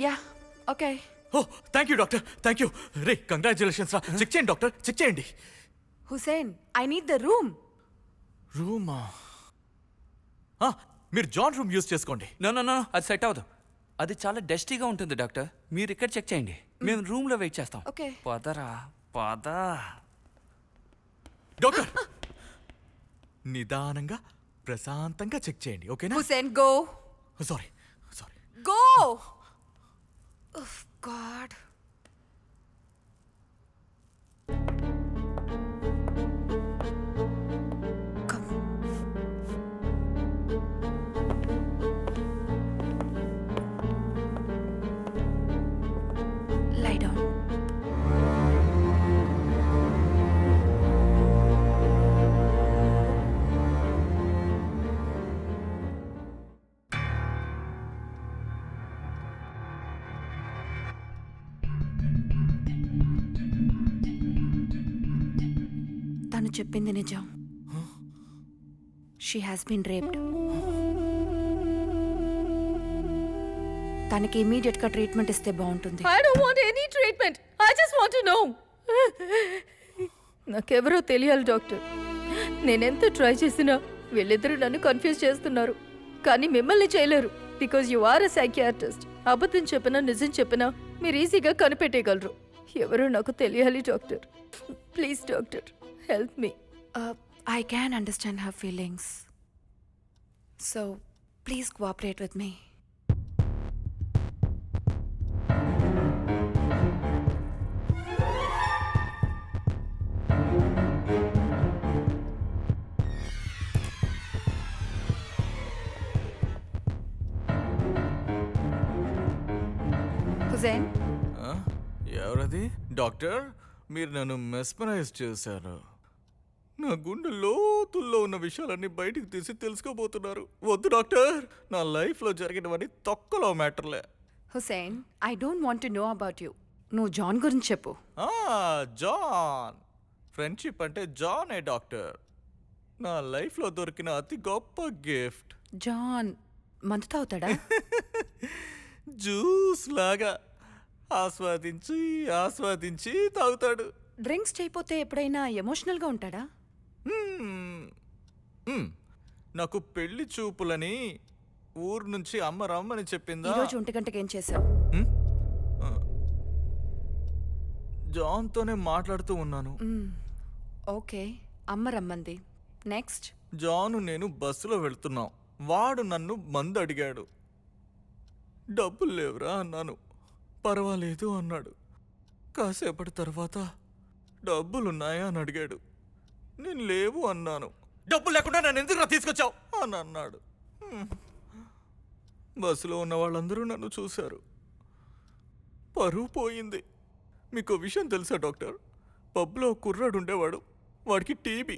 Yeah, okay. Oh thank you doctor, thank you. రే కంగ్రాచులేషన్స్ రా. చెక్ చేయండి డాక్టర్, చెక్ చేయండి. Hussein, I need the room. రూమా? మీరు జాన్ రూమ్ యూజ్ చేసుకోండి. నో నో నో, అది సెట్ అవ్వదు. అది చాలా డస్టీగా ఉంటుంది డాక్టర్. మీరు ఇక్కడ చెక్ చేయండి, మేము రూమ్లో వెయిట్ చేస్తాం. Okay. పదరా పద. డాక్టర్ నిదానంగా ప్రశాంతంగా చెక్ చేయండి, ఓకేనా? Hussain, go. Sorry sorry. Go. God. Lie down. తను చెప్పింది నిజం. She has been raped. తనకి ఇమీడియట్ గా ట్రీట్మెంట్ ఇస్తే బాగుంటుంది. I don't want any treatment. I just want to know. నాకెవరో తెలియాలి డాక్టర్. నేనెంత ట్రై చేసినా వీళ్ళిద్దరూ నన్ను కన్ఫ్యూజ్ చేస్తున్నారు. కానీ మిమ్మల్ని చేయలేరు. Because you are a psychiatrist. అబద్ధం చెప్పినా నిజం చెప్పినా మీరు ఈజీగా కనిపెట్టేయగలరు. ఎవరో నాకు తెలియాలి doctor. Please doctor, help me. I can understand her feelings. So, please cooperate with me. Hussein, ఎవరది? డాక్టర్, మీరు నన్ను మెస్మరైజ్ చేశారు. నా గుండె లోతుల్లో ఉన్న విషయాలన్నీ బయటికి తీసి తెలుసుకోబోతున్నారు. వద్దు డాక్టర్, నా లైఫ్లో జరిగినవన్నీ తొక్కలో మ్యాటర్లే. Hussein, I don't want to know about you. నువ్వు జాన్ గురించి చెప్పు. జాన్. ఫ్రెండ్షిప్ అంటే జానే డాక్టర్. నా లైఫ్లో దొరికిన అతి గొప్ప గిఫ్ట్. జాన్ మందు తాగుతాడా? జ్యూస్ లాగా ఆస్వాదించి ఆస్వాదించి తాగుతాడు. డ్రింక్స్ చేయకపోతే ఎప్పుడైనా ఎమోషనల్గా ఉంటాడా? నాకు పెళ్లి చూపులని ఊరు నుంచి అమ్మ రమ్మని చెప్పిందా? ఈరోజు 1 గంటకి ఏం చేసావు? జాన్తోనే మాట్లాడుతూ ఉన్నాను. ఓకే, అమ్మ రమ్మంది. నెక్స్ట్? జాను నేను బస్సులో వెళ్తున్నాం. వాడు నన్ను మందు అడిగాడు. డబ్బులు లేవురా అన్నాను. పర్వాలేదు అన్నాడు. కాసేపటి తర్వాత డబ్బులున్నాయా అని అడిగాడు. నేను లేవు అన్నాను. డబ్బులు లేకుండా నన్ను ఎందుకు తీసుకొచ్చావు అని అన్నాడు. బస్సులో ఉన్న వాళ్ళందరూ నన్ను చూశారు. పరువు పోయింది. మీకు విషయం తెలుసా డాక్టర్? పబ్లో కుర్రాడు ఉండేవాడు. వాడికి టీబీ.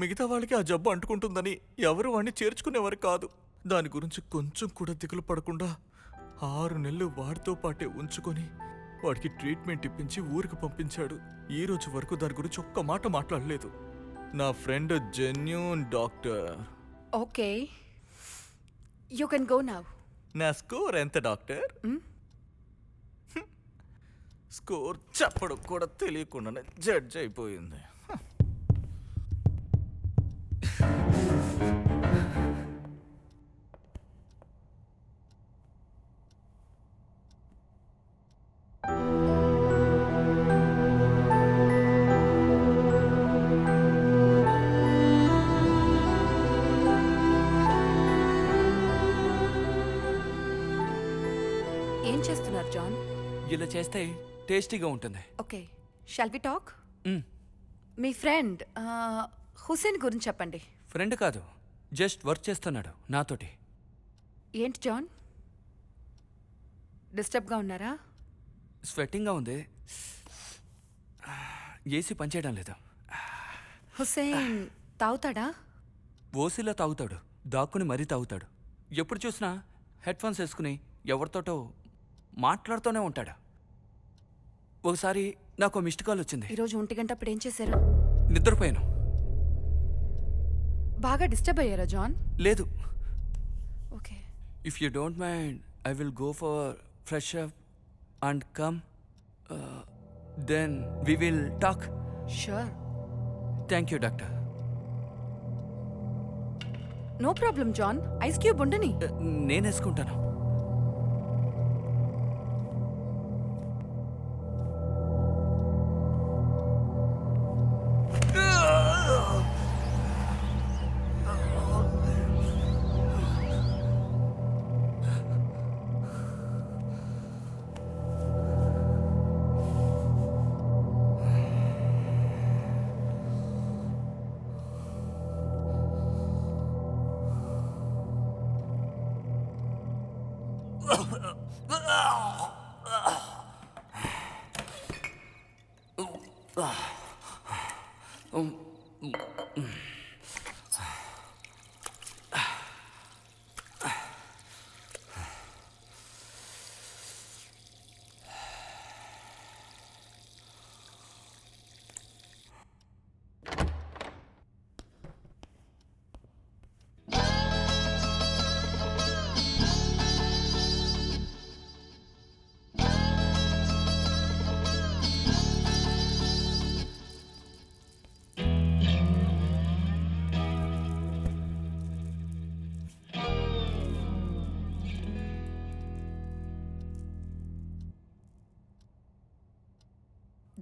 మిగతా వాళ్ళకి ఆ జబ్బు అంటుకుంటుందని ఎవరు వాడిని చేర్చుకునేవారు కాదు. దాని గురించి కొంచెం కూడా దిగులు పడకుండా 6 నెలలు వాడితో పాటే ఉంచుకొని వాడికి ట్రీట్మెంట్ ఇప్పించి ఊరికి పంపించాడు. ఈ రోజు వరకు దాని గురించి ఒక్క మాట మాట్లాడలేదు. నా friend genuine doctor. Okay, you can go now. నా స్కోర్ ఎంత డాక్టర్? స్కోర్ చెప్పడం కూడా తెలియకుండానే జడ్జ్ అయిపోయింది. ఏం చేస్తున్నారు జాన్? ఇలా చేస్తే టేస్టీగా ఉంటుంది. Okay, shall we talk? మ్, మీ ఫ్రెండ్ హుసేన్ గురించి చెప్పండి. ఫ్రెండ్ కాదు, జస్ట్ వర్క్ చేస్తున్నాడు నాతోటి. ఏంటి జాన్, డిస్టర్బ్గా ఉన్నారా? స్వెట్టింగ్గా ఉంది. ఏసీ పనిచేయడం లేదు. హుసేన్ తాగుతాడా? ఓసీలో తాగుతాడు, దాక్కుని మరీ తాగుతాడు. ఎప్పుడు చూసినా హెడ్ ఫోన్స్ వేసుకుని ఎవరితోటో మాట్లాడుతూనే ఉంటాడు. ఒకసారి నాకు మిస్డ్ కాల్ వచ్చింది. ఈరోజు 1 గంట అప్పుడు ఏం చేశారు? నిద్రపోయాను. బాగా డిస్టర్బ్ అయ్యారా జాన్? లేదు. Okay, if you don't mind I will go for fresh up and come, then we will talk. Sure. Thank you doctor. No problem John, ice cube ఉండని. నేను వేసుకుంటాను.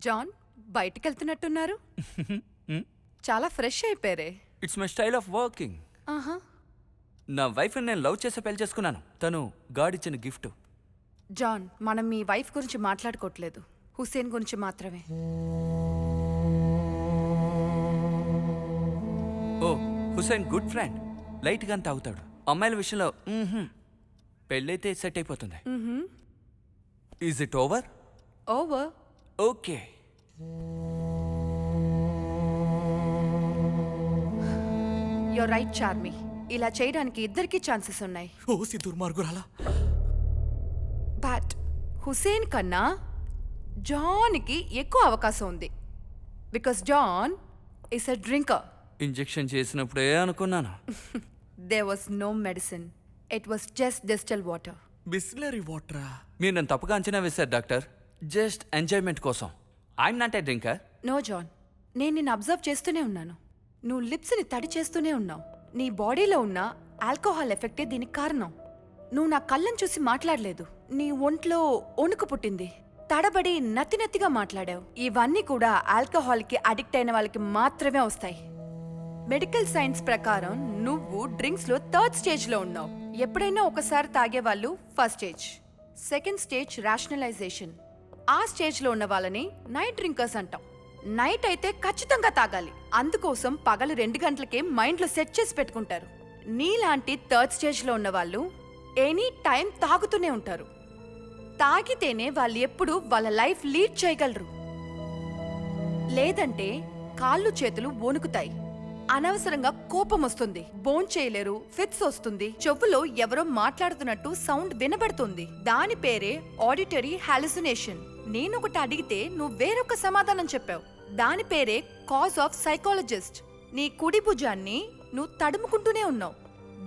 జాన్, బయటికి వెళ్తున్నట్టున్నారు. చాలా ఫ్రెష్ అయిపోయారే. It's my style of working. ఆహా. నా వైఫ్ని నేను లవ్ చేసి పెళ్లి చేసుకున్నాను. తను గాడిచ్చిన గిఫ్ట్. జాన్, మనం మీ వైఫ్ గురించి మాట్లాడుకోవట్లేదు, హుసేన్ గురించి మాత్రమే. ఓ, హుసేన్ గుడ్ ఫ్రెండ్. లైట్గా తాగుతాడు. అమ్మాయిల విషయంలో పెళ్ళైతే సెట్ అయిపోతుంది. Is it over? Over. Okay. You're right Charmi. ఇలా చేయడానికి ఇద్దరికీ ఛాన్సెస్ ఉన్నాయి. ఓసి దుర్మార్గురాలా. బట్ హుసేన్ కన్నా జాన్కి ఎక్కువ అవకాశం ఉంది. Because John is a drinker. Injection చేసినప్పుడే అనుకున్నాను. There was no medicine, it was just distil water. Bisleri వాటరా? మీరు నన్ను తప్పుగా అంచనా వేశారు డాక్టర్. జస్ట్ ఎంజాయ్మెంట్ కోసం. I'm not a drinker. No John, నేను నిన్ను అబ్జర్వ్ చేస్తూనే ఉన్నాను. నువ్వు లిప్స్ని తడి చేస్తూనే ఉన్నావు. నీ బాడీలో ఉన్న ఆల్కహాల్ ఎఫెక్టే దీనికి కారణం. నువ్వు నా కళ్ళని చూసి మాట్లాడలేదు. నీ ఒంట్లో వణుకు పుట్టింది. తడబడి నత్తినత్తిగా మాట్లాడావు. ఇవన్నీ కూడా ఆల్కహాల్కి అడిక్ట్ అయిన వాళ్ళకి మాత్రమే వస్తాయి. మెడికల్ సైన్స్ ప్రకారం నువ్వు డ్రింక్స్లో 3rd స్టేజ్లో ఉన్నావు. ఎప్పుడైనా ఒకసారి తాగేవాళ్ళు 1st స్టేజ్, 2nd స్టేజ్ రాషనలైజేషన్. ఆ స్టేజ్లో ఉన్న వాళ్ళని నైట్ డ్రింకర్స్ అంటాం. నైట్ అయితే ఖచ్చితంగా తాగాలి. అందుకోసం పగలు 2 గంటలకే మైండ్లో సెట్ చేసి పెట్టుకుంటారు. నీలాంటి 3rd స్టేజ్లో ఉన్న వాళ్ళు ఎనీ టైం తాగుతూనే ఉంటారు. తాగితేనే వాళ్ళు ఎప్పుడు వాళ్ళ లైఫ్ లీడ్ చేయగలరు. లేదంటే కాళ్ళు చేతులు వణుకుతాయి, అనవసరంగా కోపం వస్తుంది, భోంచేయలేరు, ఫిట్స్ వస్తుంది, చెవులో ఎవరో మాట్లాడుతున్నట్టు సౌండ్ వినబడుతుంది. దాని పేరే ఆడిటరీ హాలుసినేషన్. నేనొకటి అడిగితే నువ్వు వేరొక సమాధానం చెప్పావు. దాని పేరే కాజ్ ఆఫ్ సైకాలజిస్ట్. నీ కుడి భుజాన్ని నువ్వు తడుముకుంటూనే ఉన్నావు.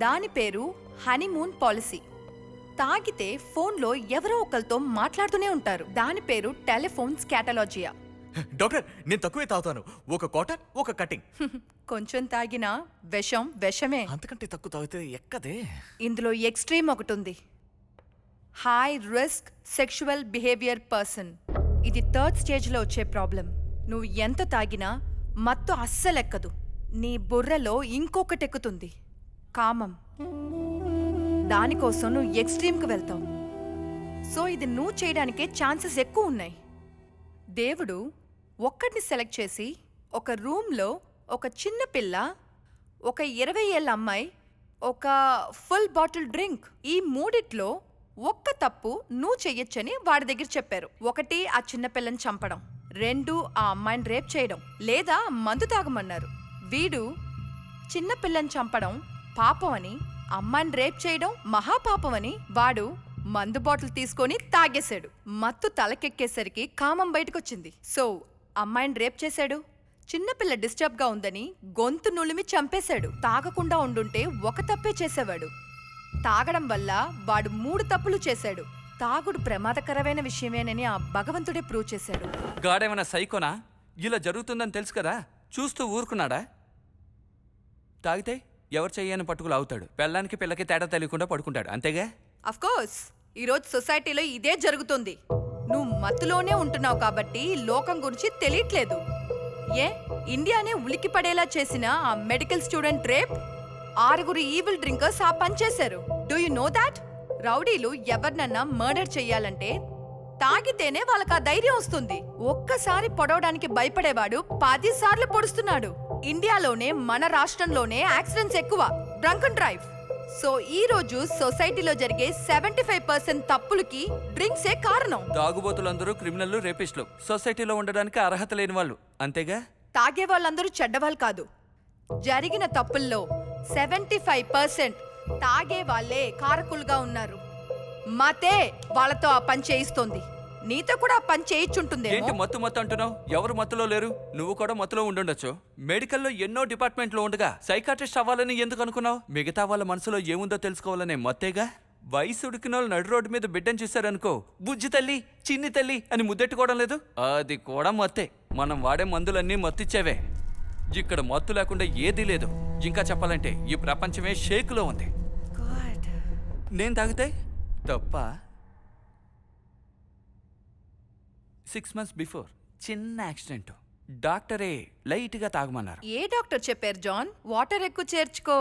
దాని పేరు హనీమూన్ పాలసీ. తాగితే ఫోన్లో ఎవరో ఒకరితో మాట్లాడుతూనే ఉంటారు. దాని పేరు టెలిఫోన్ స్కాటలాజియా. డాక్టర్, నేను తక్కువే తాగుతాను. ఒక క్వార్టర్, ఒక కటింగ్. కొంచెం తాగినా విషం విషమే. అంతకంటే తక్కువ తాగితే ఎక్కదే. ఇందులో ఎక్స్ట్రీమ్ ఒకటి ఉంది, high risk sexual behaviour person. ఇది 3rd స్టేజ్లో వచ్చే ప్రాబ్లం. నువ్వు ఎంత తాగినా మత్తు అస్సలెక్కదు. నీ బుర్రలో ఇంకొకటి ఎక్కుతుంది, కామం. దానికోసం నువ్వు ఎక్స్ట్రీమ్కి వెళ్తావు. సో ఇది నువ్వు చేయడానికే ఛాన్సెస్ ఎక్కువ ఉన్నాయి. దేవుడు ఒక్కడిని సెలెక్ట్ చేసి ఒక రూమ్లో ఒక చిన్న పిల్ల, ఒక 20 ఏళ్ళ అమ్మాయి, ఒక ఫుల్ బాటిల్ డ్రింక్, ఈ మూడిట్లో ఒక్క తప్పు నువ్వు చెయ్యొచ్చని వాడి దగ్గర చెప్పారు. 1 ఆ చిన్న పిల్లని చంపడం, 2 ఆ అమ్మాయిని రేప్ చేయడం లేదా మందు తాగమన్నారు. వీడు చిన్న పిల్లని చంపడం పాపం అని, అమ్మాయిని రేప్ చేయడం మహాపాపం అని వాడు మందు బాటిల్ తీసుకొని తాగేశాడు. మత్తు తలకెక్కేసరికి కామం బయటకొచ్చింది. సో అమ్మాయిని రేప్ చేశాడు, చిన్నపిల్ల డిస్టర్బ్గా ఉందని గొంతు నులిమి చంపేశాడు. తాగకుండా ఉండుంటే ఒక తప్పే చేసేవాడు. తాగడం వల్ల వాడు 3 తప్పులు చేశాడు. తాగుడు ప్రమాదకరమైన విషయమేనని ఆ భగవంతుడే ప్రూవ్ చేశాడు. గాడేమన్నా సైకోనా? ఇలా జరుగుతుందని తెలుసు కదా, చూస్తూ ఊరుకున్నాడా? తాగితే ఎవరు చెయ్యని పట్టుకులు అవుతాడు, పెళ్ళానికి పిల్లకి తేడా తెలియకుండా పడుకుంటాడు, అంతేగా? అఫ్కోర్స్ ఈరోజు సొసైటీలో ఇదే జరుగుతుంది. నువ్వు మత్తులోనే ఉంటున్నావు కాబట్టి లోకం గురించి తెలియట్లేదు. ఇండియానే ఉలికి పడేలా చేసిన ఆ medical student rape, 6 evil drinkers ఆ పని చేశారు. Do you know that? రౌడీలు ఎవరినన్నా మర్డర్ చెయ్యాలంటే తాగితేనే వాళ్ళకి ఆ ధైర్యం వస్తుంది. ఒక్కసారి పొడవడానికి భయపడేవాడు 10 సార్లు పొడుస్తున్నాడు. ఇండియాలోనే మన రాష్ట్రంలోనే యాక్సిడెంట్స్ ఎక్కువ, డ్రంక్ అండ్ డ్రైవ్. సో ఈ రోజు సొసైటీలో జరిగే 75% తప్పులకి డ్రింక్సే కారణం. తాగుబోతులందరూ క్రిమినల్లు, రేపిస్టులు, సొసైటీలో ఉండడానికి అర్హత లేని వాళ్ళు, అంతేగా? తాగే వాళ్ళందరూ చెడ్డవాళ్ళు కాదు. జరిగిన తప్పుల్లో 75% తాగే వాళ్ళే కారకులుగా ఉన్నారు. మతే వాళ్ళతో ఆ పని చేయిస్తోంది. నీతో కూడా ఆ పని చేయించుంటుంది. ఏంటి మత్తు అంటున్నావు? ఎవరు మత్తులో లేరు? నువ్వు కూడా మత్తులో ఉండుండొచ్చు. మెడికల్లో ఎన్నో డిపార్ట్మెంట్లు ఉండగా సైకాట్రిస్ట్ అవ్వాలని ఎందుకు అనుకున్నావు? మిగతా వాళ్ళ మనసులో ఏముందో తెలుసుకోవాలనే మత్తేగా. వయసు ఉడికిన వాళ్ళు నడు రోడ్డు మీద బిడ్డను చూశారనుకో, బుజ్జి తల్లి, చిన్ని తల్లి అని ముద్దెట్టుకోవడం లేదు, అది కూడా మత్తే. మనం వాడే మందులన్నీ మత్తిచ్చేవే. ఇక్కడ మత్తు లేకుండా ఏదీ లేదు. ఇంకా చెప్పాలంటే ఈ ప్రపంచమే షేకులో ఉంది. నేను తాగితే తప్ప? 6 months బిఫోర్ చిన్న యాక్సిడెంట్, డాక్టరే లైట్గా తాగమన్నారు. ఏ డాక్టర్ చెప్పారు జాన్? వాటర్ ఎక్కువ చేర్చుకో,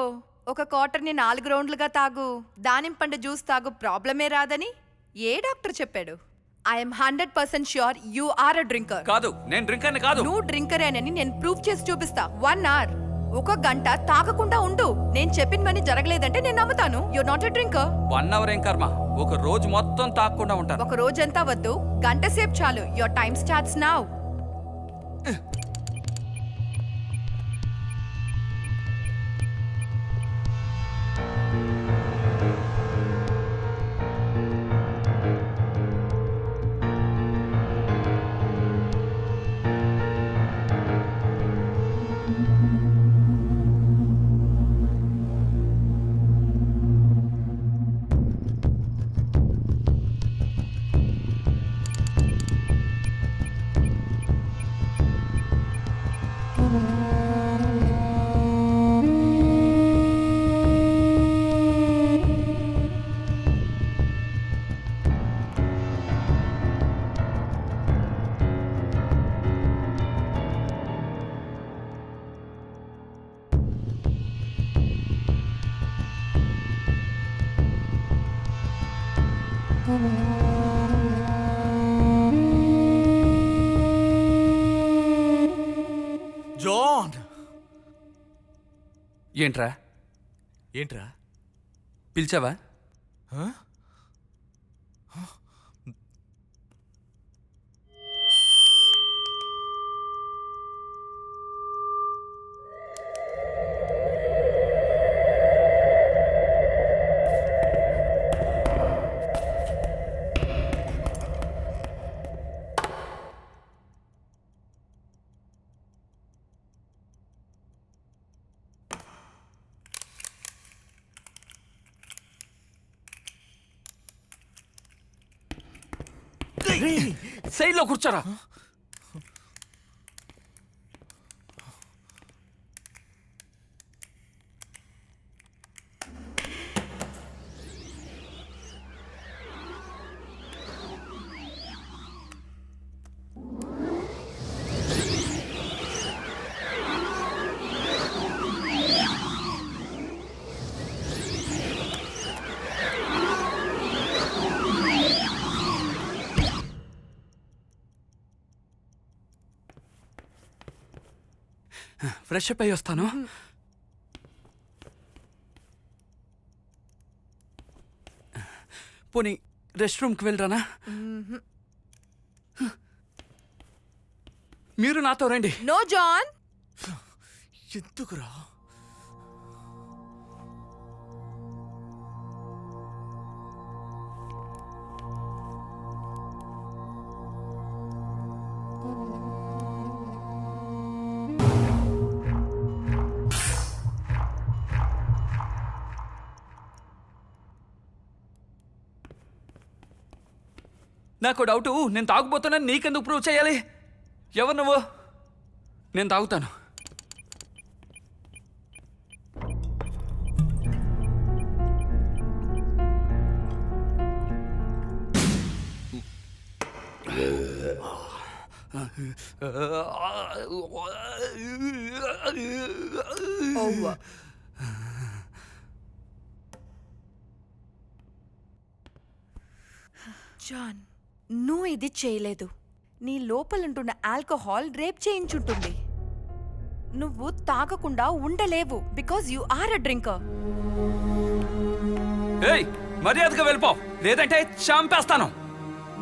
ఒక క్వార్టర్ని 4 రౌండ్లుగా తాగు, దానింపండు జ్యూస్ తాగు, ప్రాబ్లమే రాదని ఏ డాక్టర్ చెప్పాడు? I'm 100% sure you are a drinker. కాదు, నేను డ్రింకర్ని కాదు. నువ్వు డ్రింకరేనని నేను ప్రూవ్ చేసి చూపిస్తా. 1 hour, 1 గంట తాగకుండా ఉండు. నేను చెప్పినవన్నీ జరగలేదంటే నేను నమ్ముతాను. You not a drinker. 1 hour ఏం కర్మ, ఒక రోజు మొత్తం తాగకుండా ఉంటాను. ఒక రోజంతా వద్దు, గంట సేపు చాలు. Your time starts now. John! ఏంట్రా? ఏంట్రా? పిలిచావా? హ? సైడ్లో కూర్చోరా. ఫ్రెష్ అప్ అయ్యి వస్తాను. పోనీ రెస్ట్ రూమ్కి వెళ్ళరానా? మీరు నాతో రండి. No John. ఎందుకురా? నాకు డౌటు, నేను తాగుపోతున్నాను, నీకెందుకు ప్రూవ్ చేయాలి? ఎవరు నువ్వు? నేను తాగుతాను. జాన్, నువ్వు ఇది చేయలేదు. నీ లోపలుంటున్న ఆల్కహాల్ రేప్ చేయించుంటుంది. నువ్వు తాగకుండా ఉండలేవు because you are a drinker. ఏయ్, మర్యాదగా వెళ్ళిపో, లేదంటే చంపేస్తాను.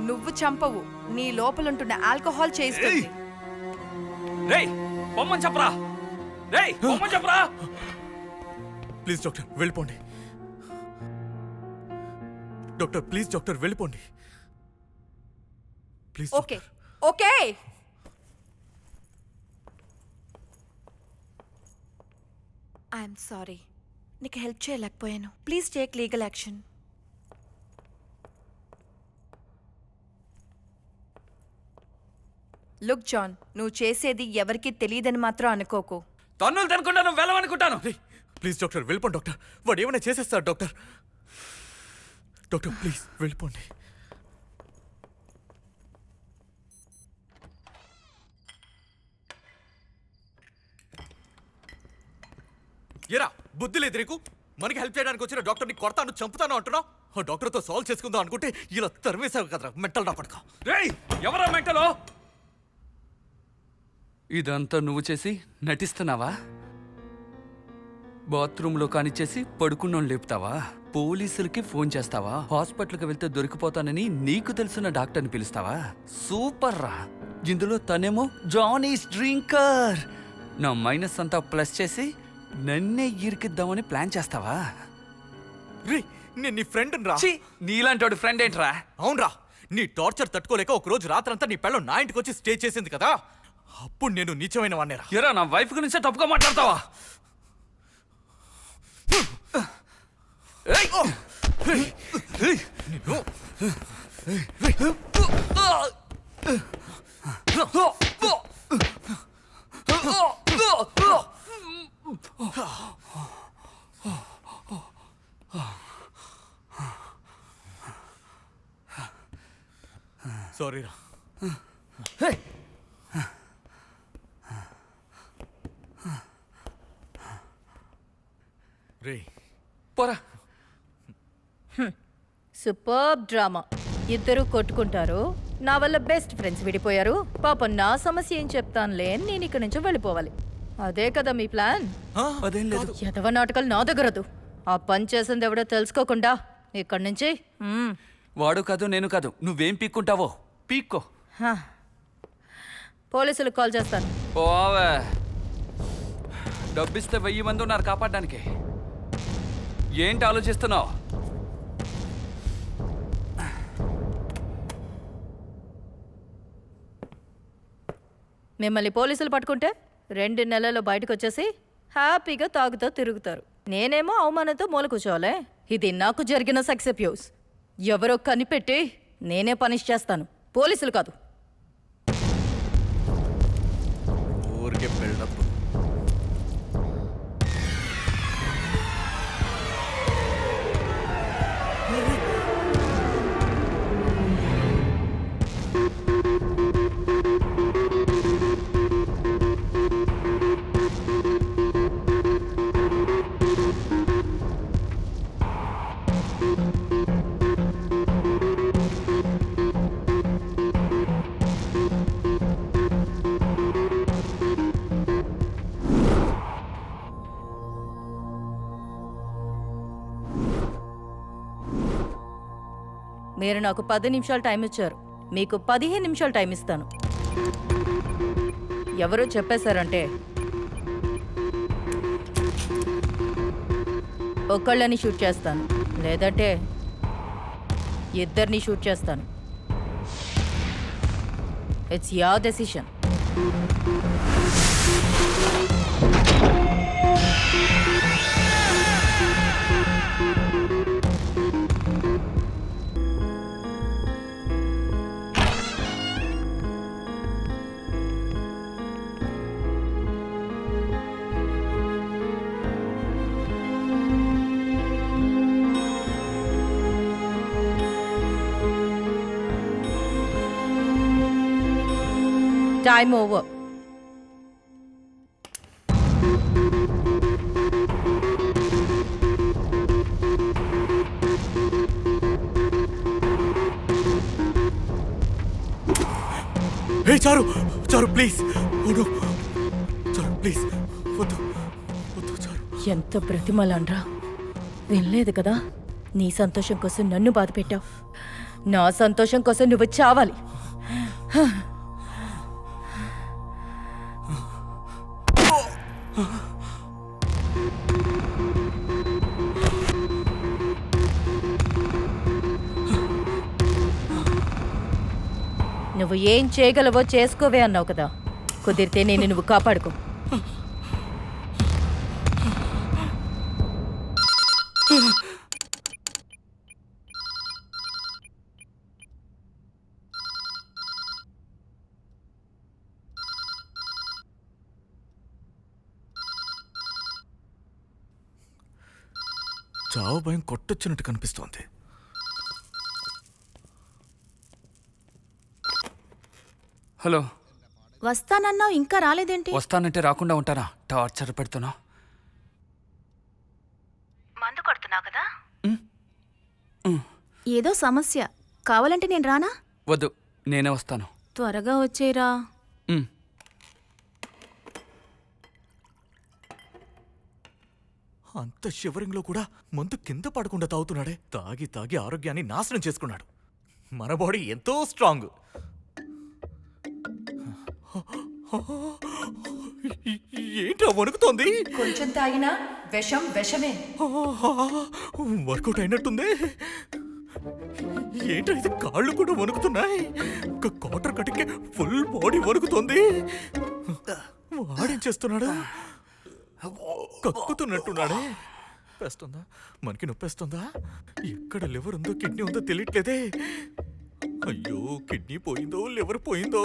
నువ్వు చంపవు, నీ లోపలుంటున్న ఆల్కహాల్ చేయిస్తుంది. రేయ్, పొమ్మని చెప్పరా. రేయ్, పొమ్మని చెప్పరా. ప్లీజ్ డాక్టర్ వెళ్ళిపోండి. డాక్టర్ ప్లీజ్, డాక్టర్ వెళ్ళిపోండి please. Okay okay. I'm sorry, నీకు హెల్ప్ చేయలేకపోయాను. Please take legal action. Look John, నువ్వు చేసేది ఎవరికీ తెలియదని మాత్రం అనుకోకు. తన్నులు తినకుండా నువ్వు వెళ్ళమనుకుంటాను. ప్లీజ్ డాక్టర్ వెళ్ళిపోండి. డాక్టర్ వాడు ఏమైనా చేసేస్తాడు. డాక్టర్ డాక్టర్ ప్లీజ్ వెళ్ళిపోండి. ఎరా బుద్ధి లేదు నీకు? మనకి హెల్ప్ చేయడానికి వచ్చిన డాక్టర్ని కొడతాను చంపుతాను అంటున్నావు. ఆ డాక్టర్తో సాల్వ్ చేసుకుందాం అనుకుంటే ఇలా తరివేశావు కదరా మెంటల్ నా పడక. రేయ్, ఎవరా మెంటలో? ఇదంతా నువ్వు చేసి నటిస్తున్నావా? బాత్రూంలో కానిచ్చేసి పడుకున్నోళ్ళు లేపుతావా? పోలీసులకి ఫోన్ చేస్తావా? హాస్పిటల్కి వెళ్తే దొరికిపోతానని నీకు తెలిసిన డాక్టర్ని పిలుస్తావా? సూపర్ రా. ఇందులో తనేమో జానీస్ డ్రింకర్. నా మైనస్ అంతా ప్లస్ చేసి నన్నే ఇరికిద్దామని ప్లాన్ చేస్తావా? రే నేను నీ ఫ్రెండ్ రా. ఛీ, నీలాంటి ఫ్రెండ్ ఏంట్రా? అవునరా, నీ టార్చర్ తట్టుకోలేక ఒక రోజు రాత్రంతా నీ పెళ్ళం నా ఇంటికి వచ్చి స్టే చేసింది కదా, అప్పుడు నేను నీచమైన వాణ్ణేరా. ఎరా, నా వైఫ్ గురించే తప్పుగా మాట్లాడతావా? ఏయ్! నిన్ను సారీ రా. రే పోరా. Super drama. ఇద్దరు కొట్టుకుంటారు, నా వల్ల బెస్ట్ ఫ్రెండ్స్ విడిపోయారు. పాపం నా సమస్య ఏం చెప్తానులే, నేను ఇక్కడి నుంచి వెళ్ళిపోవాలి. అదే కదా మీ ప్లాన్? అదేం లేదు. ఎదవ నాటకాలు నా దగ్గరదు. ఆ పని చేసింది ఎవడో తెలుసుకోకుండా ఇక్కడి నుంచి వాడు కాదు, నేను కాదు, నువ్వేం పీక్కుంటావో పీక్కో. పోలీసులకు కాల్ చేస్తాను. పోవే. డబ్బిస్తే 1000 మంది ఉన్నారు కాపాడడానికి. ఏంటి ఆలోచిస్తున్నావు? మిమ్మల్ని పోలీసులు పట్టుకుంటే 2 నెలల్లో బయటకు వచ్చేసి హ్యాపీగా తాగుతూ తిరుగుతారు. నేనేమో అవమానంతో మూల కూర్చోవాలే. ఇది నాకు జరిగిన సక్సెస్ యూస్. ఎవరో కనిపెట్టి నేనే పనిష్ చేస్తాను. పోలీసులు కాదు. ఊరికే బిల్డప్. మీరు నాకు 10 నిమిషాలు టైం ఇచ్చారు. మీకు 15 నిమిషాలు టైం ఇస్తాను. ఎవరో చెప్పేశారంటే ఒకళ్ళని షూట్ చేస్తాను, లేదంటే ఇద్దరిని షూట్ చేస్తాను. It's your decision. Time over. Hey Charu, Charu please. Oh no. Charu please. వద్దు వద్దు చారు. ఎంత బ్రతిమలనరా. వినలేదు కదా, నీ సంతోషం కోసం నన్ను బాధ పెట్టావు. నా సంతోషం కోసం నువ్వు చావాలి. నువ్వు ఏం చేయగలవో చేసుకోవే అన్నావు కదా. కుదిరితే నేను నువ్వు కాపాడుకో. చావు భయం కొట్టొచ్చినట్టు కనిపిస్తోంది. హలో, వస్తానన్నావు, ఇంకా రాలేదేంటి? వస్తానంటే రాకుండా ఉంటానా? టార్చర్ పెడుతున్నా. మందు కొడుతున్నావు కదా. ఏదో సమస్య కావాలంటే నేను రానా? వద్దు, నేనే వస్తాను. త్వరగా వచ్చేరా. ఉమ్. అంత షివరింగ్ లో కూడా మందు కింద పడకుండా తాగుతున్నాడే. తాగి తాగి ఆరోగ్యాన్ని నాశనం చేసుకున్నాడు. మన బాడీ ఎంతో స్ట్రాంగ్. ఏంటో వణుకుతోంది. కొంచెం తాగినా విషం విషమే. వర్కౌట్ అయినట్టుంది. ఏంటో ఇది, కాళ్ళు కూడా వణుకుతున్నాయి. క్వార్టర్ కటింగ్ ఫుల్ బాడీ వణుకుతోంది. వాడేం చేస్తున్నాడు? కక్కుతున్నట్టున్నాడే. నొప్పేస్తుందా? మనకి నొప్పేస్తుందా? ఎక్కడ లివర్ ఉందో కిడ్నీ ఉందో తెలియట్లేదే. అయ్యో, కిడ్నీ పోయిందో లివర్ పోయిందో.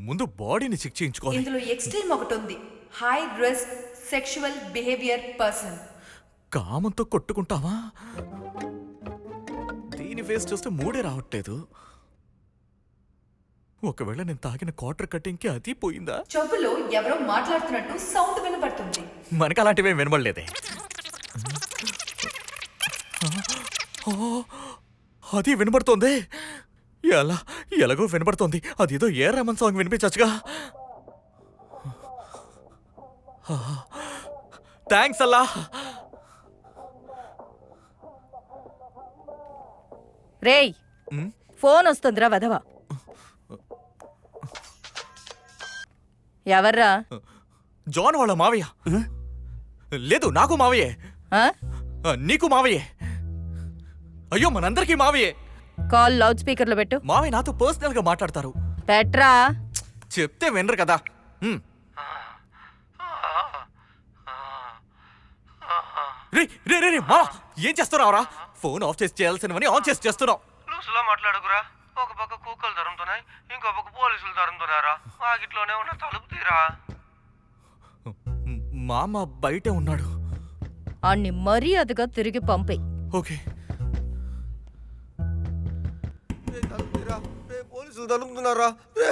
ముందు బాడీని చెక్ చేయించుకోవాలి. ఇందులో ఎక్స్ట్రీమ్ ఒకటి ఉంది. High risk sexual behaviour person. కామంతో కొట్టుకుంటావా? దీని ఫేస్ చూస్తే మూడే రావట్లేదు. ఒకవేళ నేను తాగిన క్వార్టర్ కటింగ్కి అది పోయిందా? చెవులో ఎవరో మాట్లాడుతున్నట్టు సౌండ్ వినపడుతుంది. మనకి అలాంటివే వినబడలేదే. అది వినబడుతోంది. ఎలాగో వినబడుతోంది. అదేదో ఏ రమన్ సాంగ్ వినిపించచ్చుగా. థ్యాంక్స్ అల్లా. రేయ్, ఫోన్ వస్తుందిరా వధవా. ఎవర్రా? జాన్ వాళ్ళ మావయ్య. లేదు, నాకు మావయ్యే. ఆ? నీకు మావయ్యే. అయ్యో, మనందరికీ మావయ్యే. కాల్ లౌడ్ స్పీకర్లో పెట్టు. మావయ్య నాతో పర్సనల్ గా మాట్లాడతారు. పెట్రా. చెప్తే వినరు కదా. రే రే రే రే, మా ఏం చేస్తున్నావురా? ఫోన్ ఆఫ్ చేసి చేయాల్సినవని ఆన్ చేసి చేస్తున్నావు. లూసులో మాట్లాడుకురా. ఒక పక్క కుక్కలు తరుముతున్నాయి, ఇంకో పక్క పోలీసులు తరుముతున్నారా? వాకిట్లోనే ఉన్న తలుపు తీరా. మామ బయటే ఉన్నాడు. అన్ని మర్యాదగా తిరిగి పంపే. ఓకే. తలుపు తీరా రే, పోలీసులు తరుముతున్నారా రే,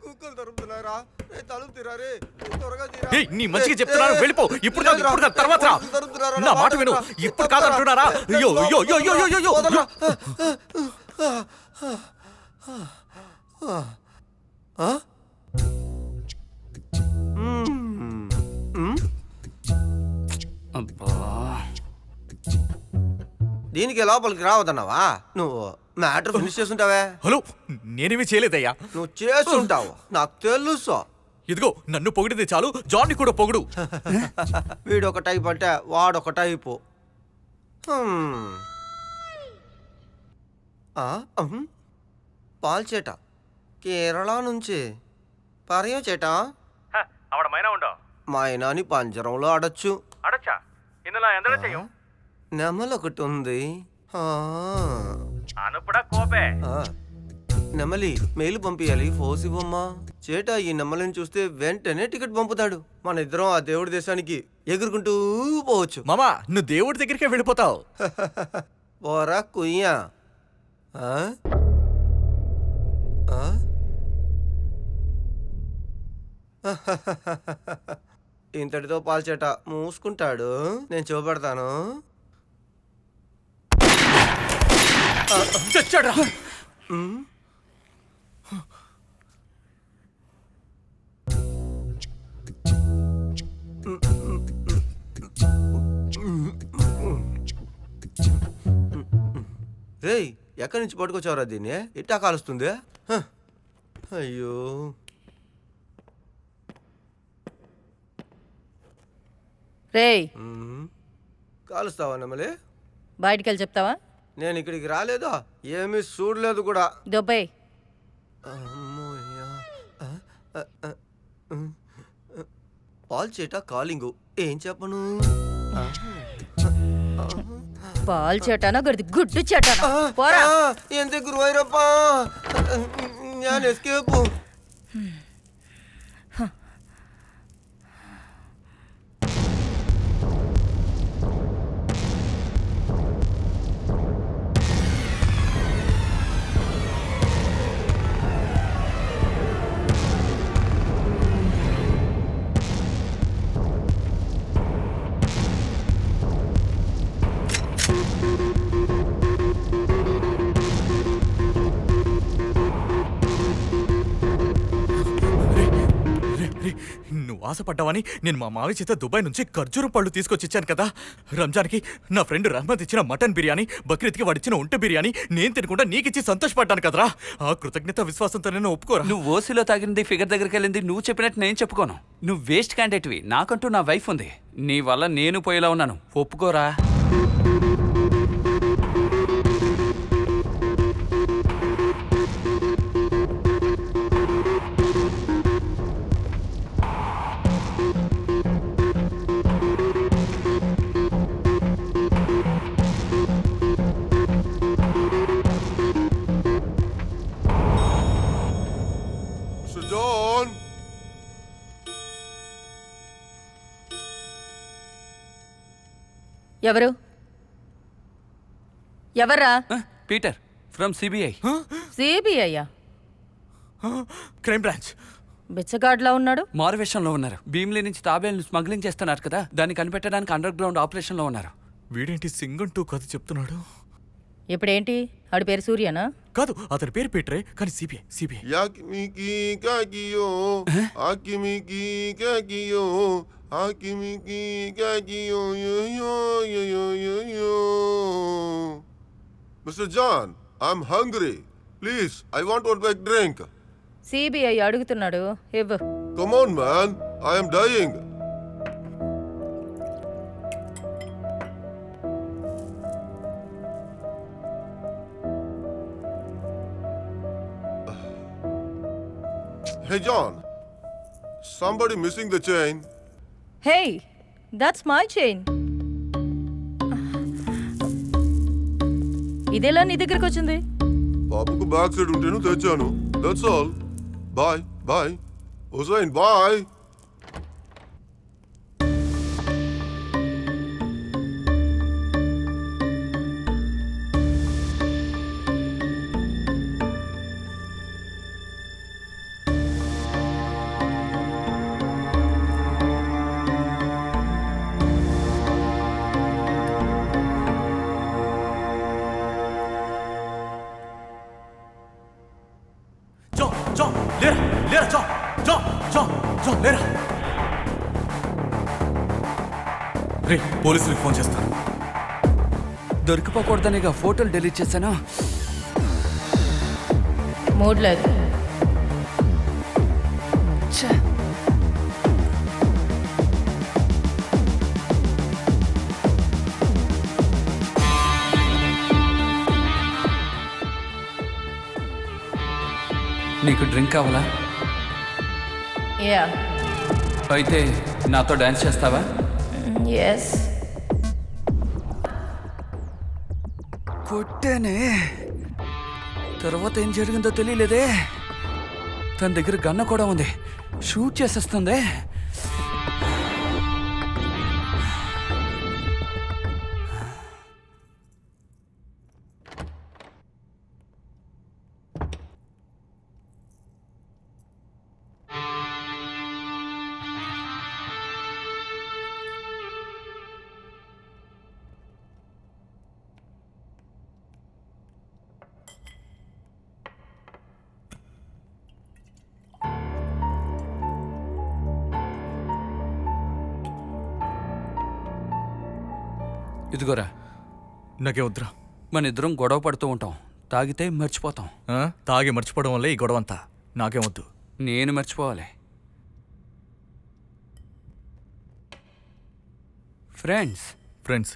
కుక్కలు తరుముతున్నారా రే, తలుపు తీరా రే, త్వరగా తీరా. ఏయ్, నీ మంచిగా చెప్తున్నాను, వెళ్ళిపో. ఇప్పుడు కాదు, ఇప్పుడు కాదు, తర్వాత రా. పోలీసులు తరుముతున్నారా? నా మాట విను. ఇప్పుడు కాదంటున్నారా? అయ్యో అయ్యో అయ్యో అయ్యో అయ్యో అయ్యో. వదలరా. ఆ? అబ్బా, దీనికి లోపలికి రావద్దన్నావా? నువ్వు మ్యాటర్ ఫినిష్ చేస్తుంటావే. హలో, నేనేమి చేయలేదయ్యా. నువ్వు చేస్తుంటావు, నాకు తెలుసు. ఇదిగో, నన్ను పొగిడితే చాలు, జాన్ని కూడా పొగుడు. వీడొక టైప్ అంటే వాడొక టైపు. పాల్చేట కేరళ నుంచి పరయ చేట అవడ మైనా ఉండో మైనాని పంజరంలో ఆడొచ్చు. అడచ్చా ఇందులో ఎందరో చెయ్యం నెమలి ఒకటి ఉంది. అనుపుడా కోపే నెమలి మెయిల్ పంపించాలి, ఫోసి బొమ్మ చేట. ఈ నెమలిని చూస్తే వెంటనే టికెట్ పంపుతాడు. మన ఇద్దరం ఆ దేవుడి దేశానికి ఎగురుకుంటూ పోవచ్చు. మామా, నువ్వు దేవుడి దగ్గరికే వెళ్ళిపోతావు. పోరా కుయ్యా. ఇంతటితో పాల్చేట మూసుకుంటాడు. నేను చూపెడతాను. చచ్చాడ్రా. రేయ్, ఎక్కడి నుంచి పట్టుకొచ్చావురా దీన్ని? ఇట్టా కాలుస్తుంది. అయ్యో, రేయ్, కాలుస్తావా నెమలి? బయటికెళ్ళి చెప్తావా? నేను ఇక్కడికి రాలేదా, ఏమీ చూడలేదు కూడా. దుబ్బే. అమ్మోయ్యా. పాల్చేట కాలింగు, ఏం చెప్పను? పాలు చేటానా గడిది గుడ్డు చేటానా? పోరా. ఎంత గురువైరప్ప, ഞാൻ എസ്കേപ്പ്. నువ్వు ఆశపడ్డావని నేను మా మావి చేత దుబాయ్ నుంచి ఖర్జూరం పళ్ళు తీసుకొచ్చి ఇచ్చాను కదా. రంజాన్కి నా ఫ్రెండ్ రహ్మద్ ఇచ్చిన మటన్ బిర్యానీ, బక్రీద్కి వాడిచ్చిన ఒంటె బిర్యానీ నేను తినకుండా నీకిచ్చి సంతోషపడ్డాను కదరా. ఆ కృతజ్ఞత విశ్వాసంతో నేను ఒప్పుకోరా. నువ్వు ఓసీలో తాగింది, ఫిగర్ దగ్గరికి వెళ్ళింది నువ్వు చెప్పినట్టు నేను చెప్పుకోను. నువ్వు వేస్ట్ క్యాండిడేట్వి. నాకంటూ నా వైఫ్ ఉంది. నీ వల్ల నేను పోయేలా ఉన్నాను. ఒప్పుకోరా. John. ఎవరు? ఎవర్రా? Peter from CBI. సిబిఐయా? Crime branch. బిచ్చగాడ్లా ఉన్నాడు. మారువేషంలో ఉన్నారు. భీమిలి నుంచి తాబేలను స్మగ్లింగ్ చేస్తున్నారు కదా, దాన్ని కనిపెట్టడానికి అండర్ గ్రౌండ్ ఆపరేషన్లో ఉన్నారు. వీడేంటి సింగంటూ కథ చెప్తున్నాడు? ఇప్పుడేంటి? ఆడి పేరు సూర్యనా? కాదు, అతని పేరు పీటరే, కానీ సిబిఐ. సిబిఐ. యాకిమికి కాకియో ఆకిమికి కాకియో ఆకిమికి కాకియో యో యో యో యో యో. Mr. John, I'm hungry. Please, I want one big drink. CBI అడుగుతున్నాడు, ఇవ్వు. Come on, man. I am dying. Hey, John. Somebody missing the chain. Hey, that's my chain. ఇదెలా నీ దగ్గరకు వచ్చింది? పాపకు బ్యాక్ సైడ్ ఉంటేను తెచ్చాను. That's all. Bye bye Hussain bye. John John లేరా లేరా జాన్ జాన్ జాన్ జాన్ లేరా. రే పోలీసులకు ఫోన్ చేస్తాను. దొరికిపోకూడదనేగా ఫోటోలు డిలీట్ చేశాను. మూడ్ లేదు. ఛే. నీకు డ్రింక్ కావాలా? యా. అయితే నాతో డాన్స్ చేస్తావా? ఎస్. కొట్టేనే. తర్వాత ఏం జరిగిందో తెలియలేదే. తన దగ్గర గన్న కూడా ఉంది. షూట్ చేసేస్తుంది. ఇదిగోరా. నాకే వద్దురా. మన ఇద్దరం గొడవ పడుతూ ఉంటాం. తాగితే మర్చిపోతాం. తాగి మర్చిపోవడం వల్లే ఈ గొడవంతా. నాకేం వద్దు. నేను మర్చిపోవాలి. ఫ్రెండ్స్. ఫ్రెండ్స్.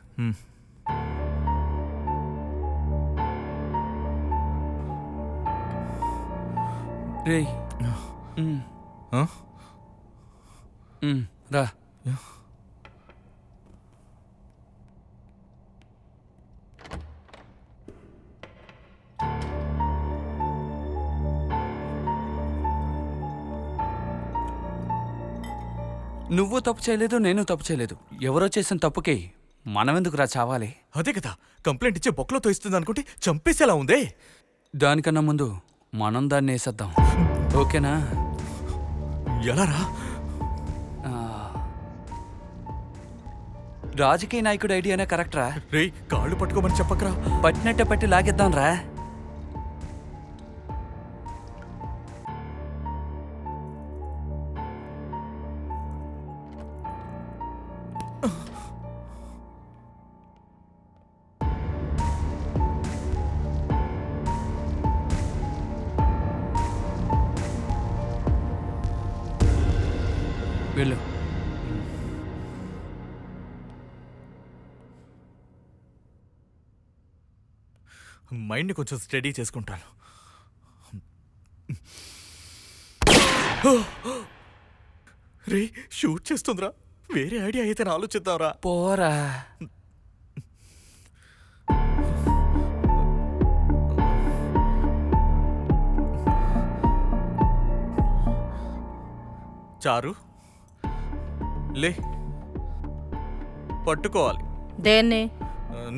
రే రా. నువ్వు తప్పు చేయలేదు, నేను తప్పు చేయలేదు. ఎవరో చేసిన తప్పుకి మనమెందుకు రా చావాలి? అదే కదా, కంప్లైంట్ ఇచ్చే బొక్కలో ఇస్తుంది అనుకుంటే చంపేసేలా ఉందే. దానికన్నా ముందు మనం దాన్ని వేసేద్దాం. ఓకేనా? ఎలా రా? రాజకీయ నాయకుడు ఐడియానే కరెక్ట్ రా. రే కాళ్ళు పట్టుకోమని చెప్పకరా. పట్టినట్టే పట్టి లాగేద్దాం రా. వెళ్ళు. మైండ్ని కొంచెం స్టడీ చేసుకుంటాను. రే షూట్ చేస్తుందిరా. వేరే ఐడియా అయితే ఆలోచిద్దాంరా. పోరా. చారు లే. పట్టుకోవాలి. దేన్ని?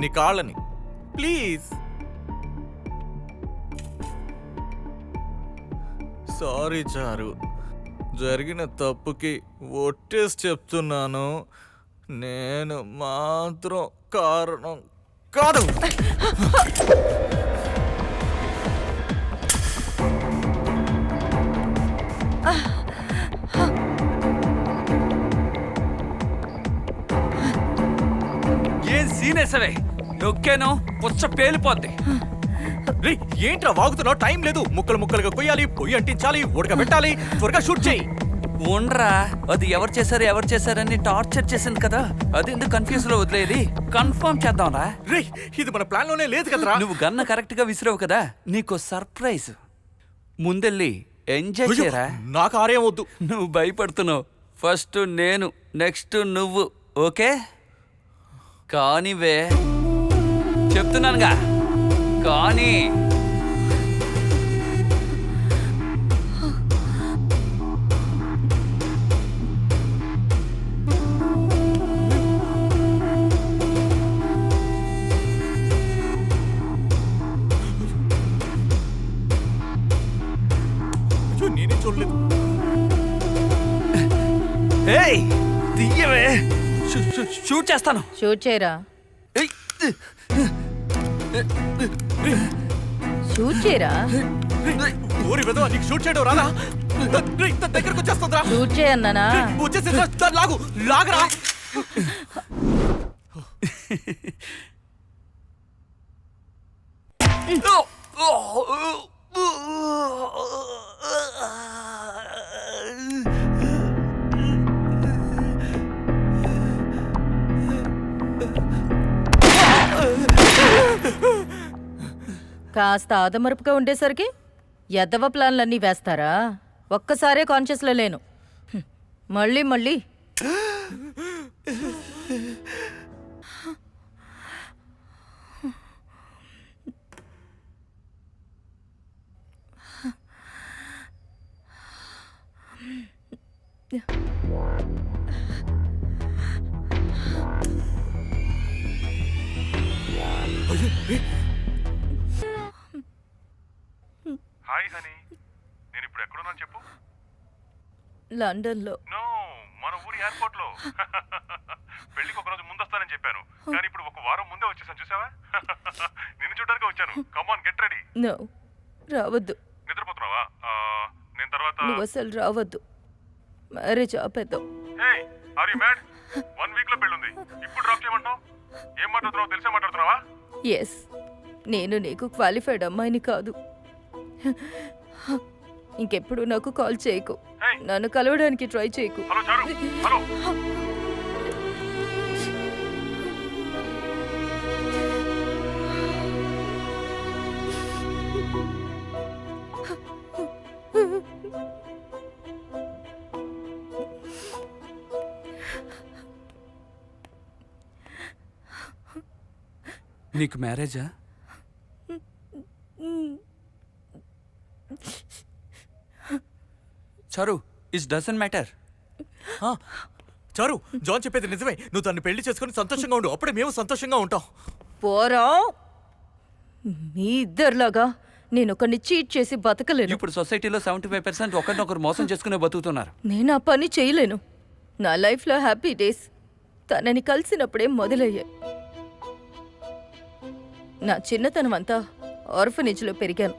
నీ కాళ్ళని ప్లీజ్. సారీ చారు, జరిగిన తప్పుకి ఒట్టేసి చెప్తున్నాను. నేను మాత్రం కారణం కాదు. ఏం సీనేసవే? నొక్కేనో పుచ్చ పేలిపోద్ది. రే ఏంట్రా వాగుతున్నావు? టైం లేదు. ముక్కలు ముక్కలుగా కొయ్యాలి, పొయ్యి అంటించాలి, ఉడకబెట్టాలి. త్వరగా షూట్ చేయి. ఉండరా, అది ఎవరు చేశారని టార్చర్ చేసింది కదా. అది ఎందుకు కన్ఫ్యూజ్ లో వదిలేది? కన్ఫర్మ్ చేద్దాం రా. రే ఇది మన ప్లాన్ లోనే లేదు కదరా. నువ్వు గన్న కరెక్ట్ గా విసిరావు కదా, నీకు సర్ప్రైజ్. ముందెళ్ళి ఎంజాయ్ చేయరా. నాకు ఆరేం వద్దు. నువ్వు భయపడుతున్నావు. ఫస్ట్ నేను, నెక్స్ట్ నువ్వు. ఓకే? కానివే, చెప్తున్నానుగా. కానీ ఏయ్ తీయవే షూట్ చేస్తాను. షూట్ చేయరా, ఏయ్, షూట్ చేయరా, ఊరి వెదవా, నీకు షూట్ చేయడం రాదా? రేయ్, తన దగ్గరకు వచ్చేస్తుందిరా. షూట్ చేయన్నానా? వచ్చేసిందిరా, దాన్ని లాగు, లాగరా. కాస్త ఆదమరుపుగా ఉండేసరికి ఎద్దవ ప్లాన్లన్నీ వేస్తారా? ఒక్కసారే కాన్షియస్లో లేను. మళ్ళీ మళ్ళీ హాయ్ హనీ, నేను ఇప్పుడు ఎక్కడున్నాను చెప్పు. లండన్లో. నో, మన ఊరి ఎయిర్పోర్ట్ లో. పెళ్లికి ఒక రోజు ముందు వస్తానని చెప్పాను, కానీ ఇప్పుడు ఒక వారం ముందే వచ్చేసాను, చూసావా? నిన్ను చూడడానికి వచ్చాను. కమాన్, గెట్ రెడీ. నో, రావద్దు. నిద్రపోతున్నావా? నేను తర్వాత. నువ్వు అసలు రావద్దు. మ్యారేజ్ ఆపేద్దాం. హే, ఆర్ యు మ్యాడ్? 1 వీక్ లో పెళ్ళుంది, ఇప్పుడు డ్రాప్ చేయమంటావు? ఏం మాట్లాడుతున్నావు? తెలిసే మాట్లాడుతున్నావా? ఎస్, నేను నీకు క్వాలిఫైడ్ అమ్మాయిని కాదు. ఇంకెప్పుడు నాకు కాల్ చేయకు, నన్ను కలవడానికి ట్రై చేయకు. హలో చారు, హలో. నీకు మ్యారేజా? చారు, ఇట్ డజంట్ మ్యాటర్. చారు, జాన్ చెప్పేది నిజమే. నువ్వు తన్ని పెళ్లి చేసుకుని సంతోషంగా ఉండు, అప్పుడే మేము సంతోషంగా ఉంటాం. పోరా, మీ ఇద్దరిలాగా నేను ఒకరిని చీట్ చేసి బతకలేను. ఇప్పుడు సొసైటీలో 75% ఒకరినొకరు మోసం చేసుకునే బతుకుతున్నారు. నేను ఆ పని చేయలేను. నా లైఫ్లో హ్యాపీ డేస్ తనని కలిసినప్పుడే మొదలయ్యాయి. నా చిన్నతనం అంతా ఆర్ఫనేజ్లో పెరిగాను.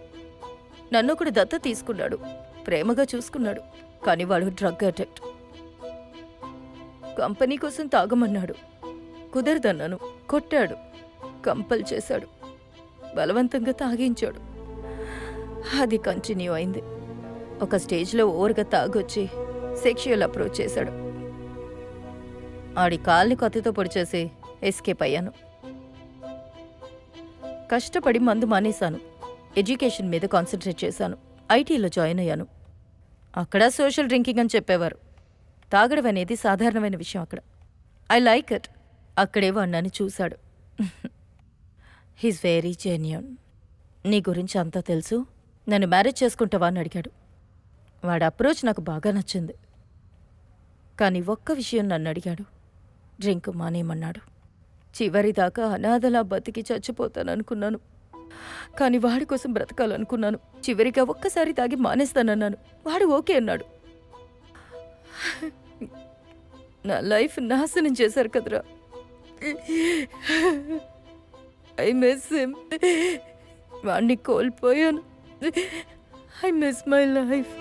నన్ను ఒకడు దత్త తీసుకున్నాడు, ప్రేమగా చూసుకున్నాడు. కానీ వాడు డ్రగ్ అడిక్ట్. కంపెనీ కోసం తాగమన్నాడు, కుదరదన్నాను. కొట్టాడు, కంపల్ చేశాడు, బలవంతంగా తాగించాడు. అది కంటిన్యూ అయింది. ఒక స్టేజ్లో ఓవర్గా తాగొచ్చి సెక్షువల్ అప్రోచ్ చేశాడు. ఆడి కాల్ని కత్తితో పొడిచేసి ఎస్కేప్ అయ్యాను. కష్టపడి మందు మానేశాను. ఎడ్యుకేషన్ మీద కాన్సన్ట్రేట్ చేశాను. ఐటీలో జాయిన్ అయ్యాను. అక్కడ సోషల్ డ్రింకింగ్ అని చెప్పేవారు. తాగడం అనేది సాధారణమైన విషయం అక్కడ. I like it. అక్కడే వాడు నన్ను చూశాడు. He's very genuine. నీ గురించి అంతా తెలుసు, నన్ను మ్యారేజ్ చేసుకుంటావా అని అడిగాడు. వాడి అప్రోచ్ నాకు బాగా నచ్చింది. కానీ ఒక్క విషయం నన్ను అడిగాడు. డ్రింక్ మానేయమన్నాడు. చివరిదాకా అనాథలా బతికి చచ్చిపోతాననుకున్నాను. కానీ వాడి కోసం బ్రతకాలనుకున్నాను. చివరిగా ఒక్కసారి తాగి మానేస్తానన్నాను. వాడు ఓకే అన్నాడు. నా లైఫ్ నాశనం చేశారు కదరా. I miss him. వాడిని కోల్పోయాను. I miss my life.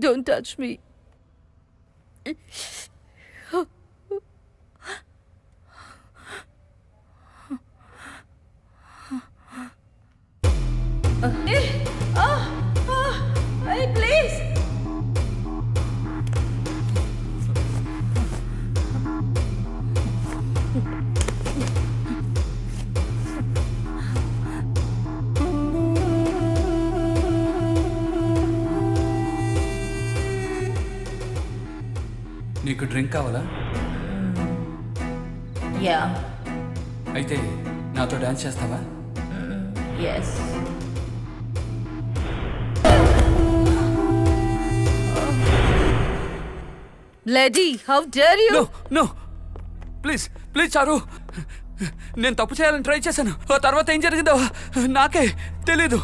Don't touch me. Hey, please. నీకు డ్రింక్ కావాలా? యా. అయితే నాతో డాన్స్ చేస్తావా? Yes. Lady how dare you no no please please Charu, నేను తప్పు చేయాలని ట్రై చేశాను. ఆ తర్వాత ఏం జరిగిందో నాకే తెలీదు.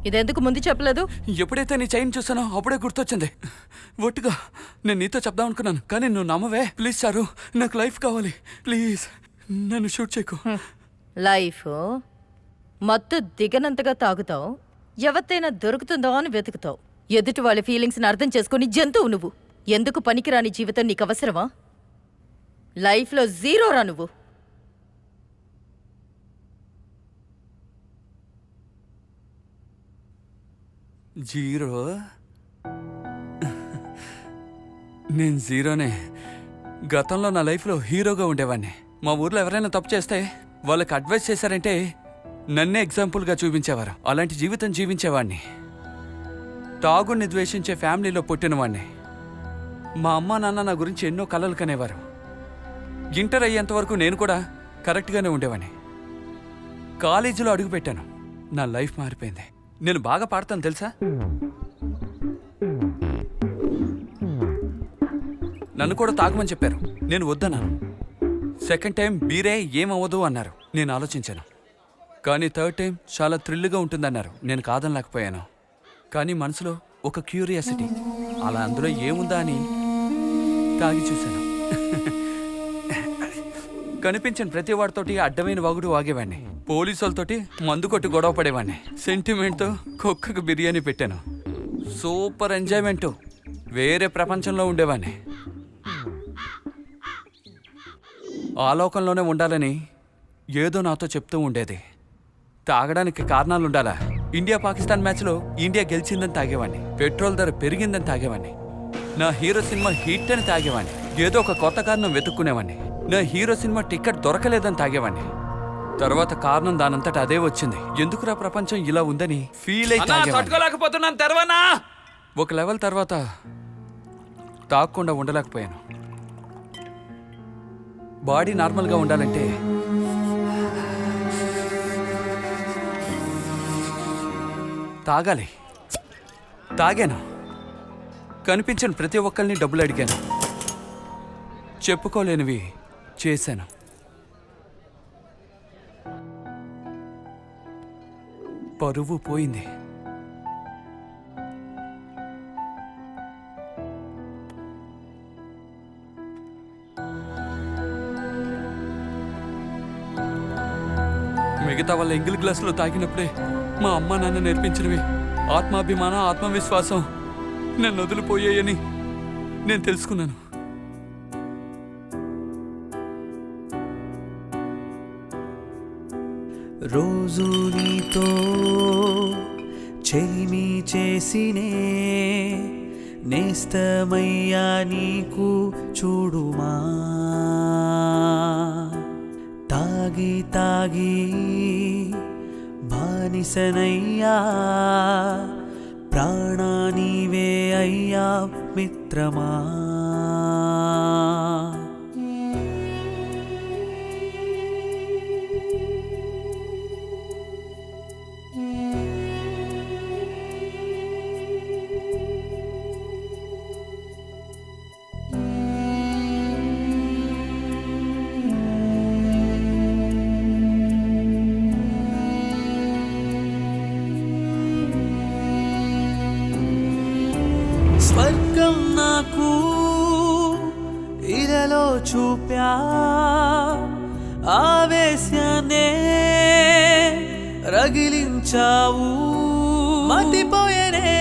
ఇదెందుకు ముందు చెప్పలేదు? ఎప్పుడైతే నీ చైన్ చూసానో అప్పుడే గుర్తొచ్చింది. ఒట్టుగా నేను నీతో చెప్దాం అనుకున్నాను, కానీ నువ్వు నమ్మవే. ప్లీజ్ చారు, నాకు లైఫ్ కావాలి. ప్లీజ్ నన్ను షూట్ చేయకు. లైఫ్ మత్తు దిగనంతగా తాగుతావు, ఎవరితైనా దొరుకుతుందో అని వెతుకుతావు. ఎదుటి వాళ్ళ ఫీలింగ్స్ని అర్థం చేసుకుని జంతువు నువ్వు. ఎందుకు పనికిరాని జీవితం నీకు అవసరమా? లైఫ్లో జీరోరా నువ్వు. జీరో? నేను జీరోనే. గతంలో నా లైఫ్లో హీరోగా ఉండేవాడిని. మా ఊర్లో ఎవరైనా తప్పు చేస్తే వాళ్ళకి అడ్వైస్ చేశారంటే నన్నే ఎగ్జాంపుల్గా చూపించేవారు. అలాంటి జీవితం జీవించేవాడిని. తాగుడిని ద్వేషించే ఫ్యామిలీలో పుట్టినవాడిని. మా అమ్మ నాన్న నా గురించి ఎన్నో కలలు కనేవారు. ఇంటర్ అయ్యేంత వరకు నేను కూడా కరెక్ట్గానే ఉండేవాడిని. కాలేజీలో అడుగుపెట్టాను, నా లైఫ్ మారిపోయింది. నేను బాగా పాడతాను తెలుసా? నన్ను కూడా తాగమని చెప్పారు, నేను వద్దన్నాను. సెకండ్ టైం బీరే ఏమవ్వదు అన్నారు, నేను ఆలోచించాను. కానీ థర్డ్ టైం చాలా థ్రిల్గా ఉంటుందన్నారు, నేను కాదనలేకపోయాను. కానీ మనసులో ఒక క్యూరియాసిటీ, అలా అందులో ఏముందా అని తాగి చూశాను. కనిపించిన ప్రతి వాడితోటి అడ్డమైన వాగుడు వాగేవాడిని. పోలీసులతోటి మందు కొట్టి గొడవ పడేవాడిని. సెంటిమెంట్తో కుక్కకు బిర్యానీ పెట్టాను. Super enjoyment. వేరే ప్రపంచంలో ఉండేవాడిని. ఆ లోకంలోనే ఉండాలని ఏదో నాతో చెప్తూ ఉండేది. తాగడానికి కారణాలు ఉండాలా? ఇండియా పాకిస్తాన్ మ్యాచ్లో ఇండియా గెలిచిందని తాగేవాడిని. పెట్రోల్ ధర పెరిగిందని తాగేవాడిని. నా హీరో సినిమా హిట్ అని తాగేవాడిని. ఏదో ఒక కొత్త కారణం వెతుక్కునేవాడిని. నా హీరో సినిమా టికెట్ దొరకలేదని తాగేవాడిని. తర్వాత కారణం దానంతట అదే వచ్చింది. ఎందుకురా ప్రపంచం ఇలా ఉందని ఫీల్ అయి తట్టుకోలేకపోతున్నాను. తర్వానా ఒక లెవెల్ తర్వాత తాగకుండా ఉండలేకపోయాను. బాడీ నార్మల్గా ఉండాలంటే తాగాలి. తాగాను. కనిపించిన ప్రతి ఒక్కరిని డబ్బులు అడిగాను. చెప్పుకోలేనివి చేశాను. పరువు పోయింది. మిగతా వాళ్ళ ఎంగిల్ గ్లాసులో తాగినప్పుడే మా అమ్మ నాన్న నేర్పించినవి ఆత్మాభిమానం, ఆత్మవిశ్వాసం నన్ను వదిలిపోయాయని నేను తెలుసుకున్నాను. రోజు నీతో చెలిమి చేసినే నేస్తమయ్యా నీకు చూడుమా. తాగి తాగి బానిసనయ్యా ప్రాణానివే అయ్యా మిత్రమా. స్వర్గం నాకు ఇలలో చూప్యా, ఆవేశాన్నే రగిలించావు. మతిపోయేనే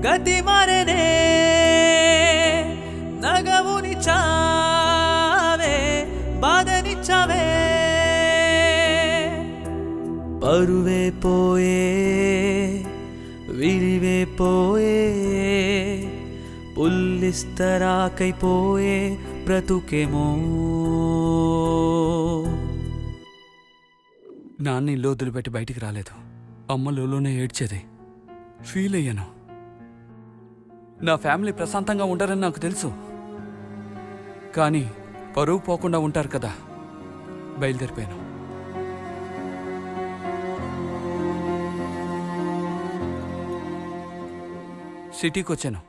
గతి మరనే నగవుని చావే బాధనిచ్చావే. పరువే పోయే విరివే పోయే పుల్లిస్తరాకైపోయే బ్రతుకేమో. నాన్న ఇల్లు వదిలిపెట్టి బయటికి రాలేదు. అమ్మ లోనే ఏడ్చేది. ఫీల్ అయ్యాను. నా ఫ్యామిలీ ప్రశాంతంగా ఉంటారని నాకు తెలుసు. కానీ పరువు పోకుండా ఉంటారు కదా, బయలుదేరిపోయాను. సిటీకి వచ్చాను.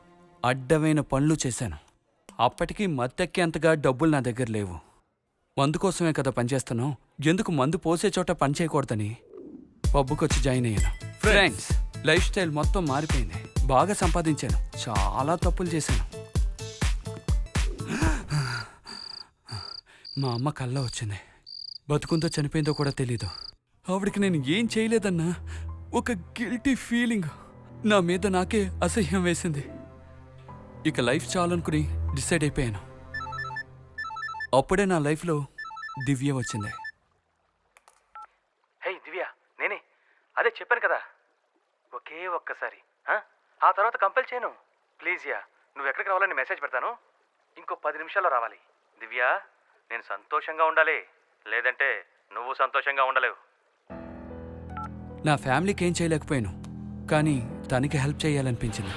అడ్డమైన పనులు చేశాను. అప్పటికీ మత్తెక్కేంతగా డబ్బులు నా దగ్గర లేవు. మందు కోసమే కదా పనిచేస్తున్నాం, ఎందుకు మందు పోసే చోట పని చేయకూడదని పబ్బుకొచ్చి జాయిన్ అయ్యాను. ఫ్రెండ్స్, లైఫ్ స్టైల్ మొత్తం మారిపోయింది. బాగా సంపాదించాను, చాలా తప్పులు చేశాను. మా అమ్మ కళ్ళ వచ్చింది. బతుకుందో చనిపోయిందో కూడా తెలీదు. ఆవిడికి నేను ఏం చేయలేదన్నా ఒక గిల్టీ ఫీలింగ్ నా మీద నాకే అసహ్యం వేసింది. ఇక లైఫ్ చాలనుకుని డిసైడ్ అయిపోయాను. అప్పుడే నా లైఫ్లో దివ్య వచ్చింది. హే దివ్య, నేనే. అదే చెప్పాను కదా, ఒకే ఒక్కసారి. ఆ తర్వాత కంపెల్ చేయను. ప్లీజ్ యా, నువ్వు ఎక్కడికి రావాలని మెసేజ్ పెడతాను. ఇంకో 10 నిమిషాల్లో రావాలి. దివ్య, నేను సంతోషంగా ఉండాలి, లేదంటే నువ్వు సంతోషంగా ఉండలేవు. నా ఫ్యామిలీకి ఏం చేయలేకపోయాను, కానీ తనకి హెల్ప్ చేయాలనిపించింది.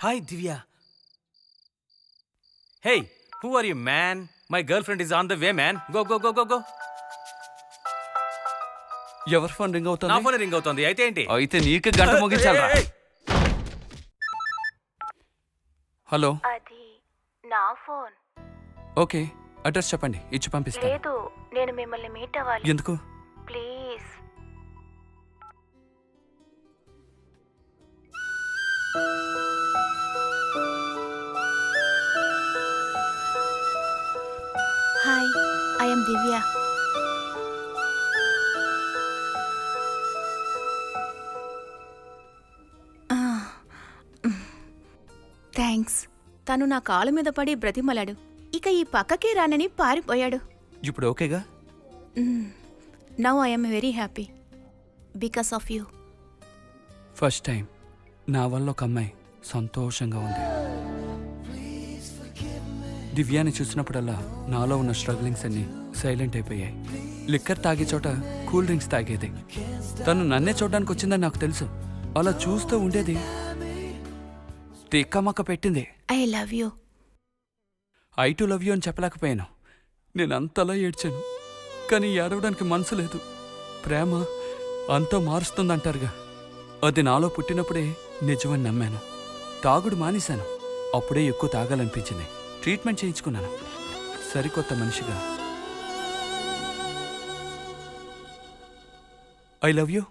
Hi Divya. Hey, who are you man? My girlfriend is on the way man. Go go go go go. ఎవరి ఫోన్ రింగ్ నా అవుతుంది? ఫోన్ రింగ్ అవుతుంది. అయితే ఏంటి? అయితే నీకు గంట ముగించాలరా. హలో. అది నా ఫోన్. ఓకే, అడ్రస్ చెప్పండి, ఇచ్చి పంపిస్తాను. లేదు, నేను మిమ్మల్ని మీట్ అవ్వాలి. ఎందుకు? Please. Hi, I am Divya. Thanks. తను నా కాలు మీద పడి బ్రతిమలాడు. ఇక ఈ పక్కకే రానని పారిపోయాడు. ఇప్పుడు ఓకేగా? Now I am very happy because of you. First time నా వల్ల ఒక అమ్మాయి సంతోషంగా ఉంది. దివ్యాని చూసినప్పుడల్లా నాలో ఉన్న స్ట్రగ్లింగ్స్ అన్నీ సైలెంట్ అయిపోయాయి. లిక్కర్ తాగే చోట కూల్ డ్రింక్స్ తాగేది. తను నన్నే చూడడానికి వచ్చిందని నాకు తెలుసు. అలా చూస్తూ ఉండేది. తిక్కమక్క పెట్టింది. I love you. I to love you అని చెప్పలేకపోయాను. నేను అంతలా ఏడ్చాను, కానీ ఏడవడానికి మనసు లేదు. ప్రేమ అంతా మారుస్తుందంటారుగా, అది నాలో పుట్టినప్పుడే నిజమని నమ్మాను. తాగుడు మానేశాను. అప్పుడే ఎక్కువ తాగాలనిపించింది. ట్రీట్మెంట్ చేయించుకున్నాను. సరికొత్త మనిషిగా. I love you.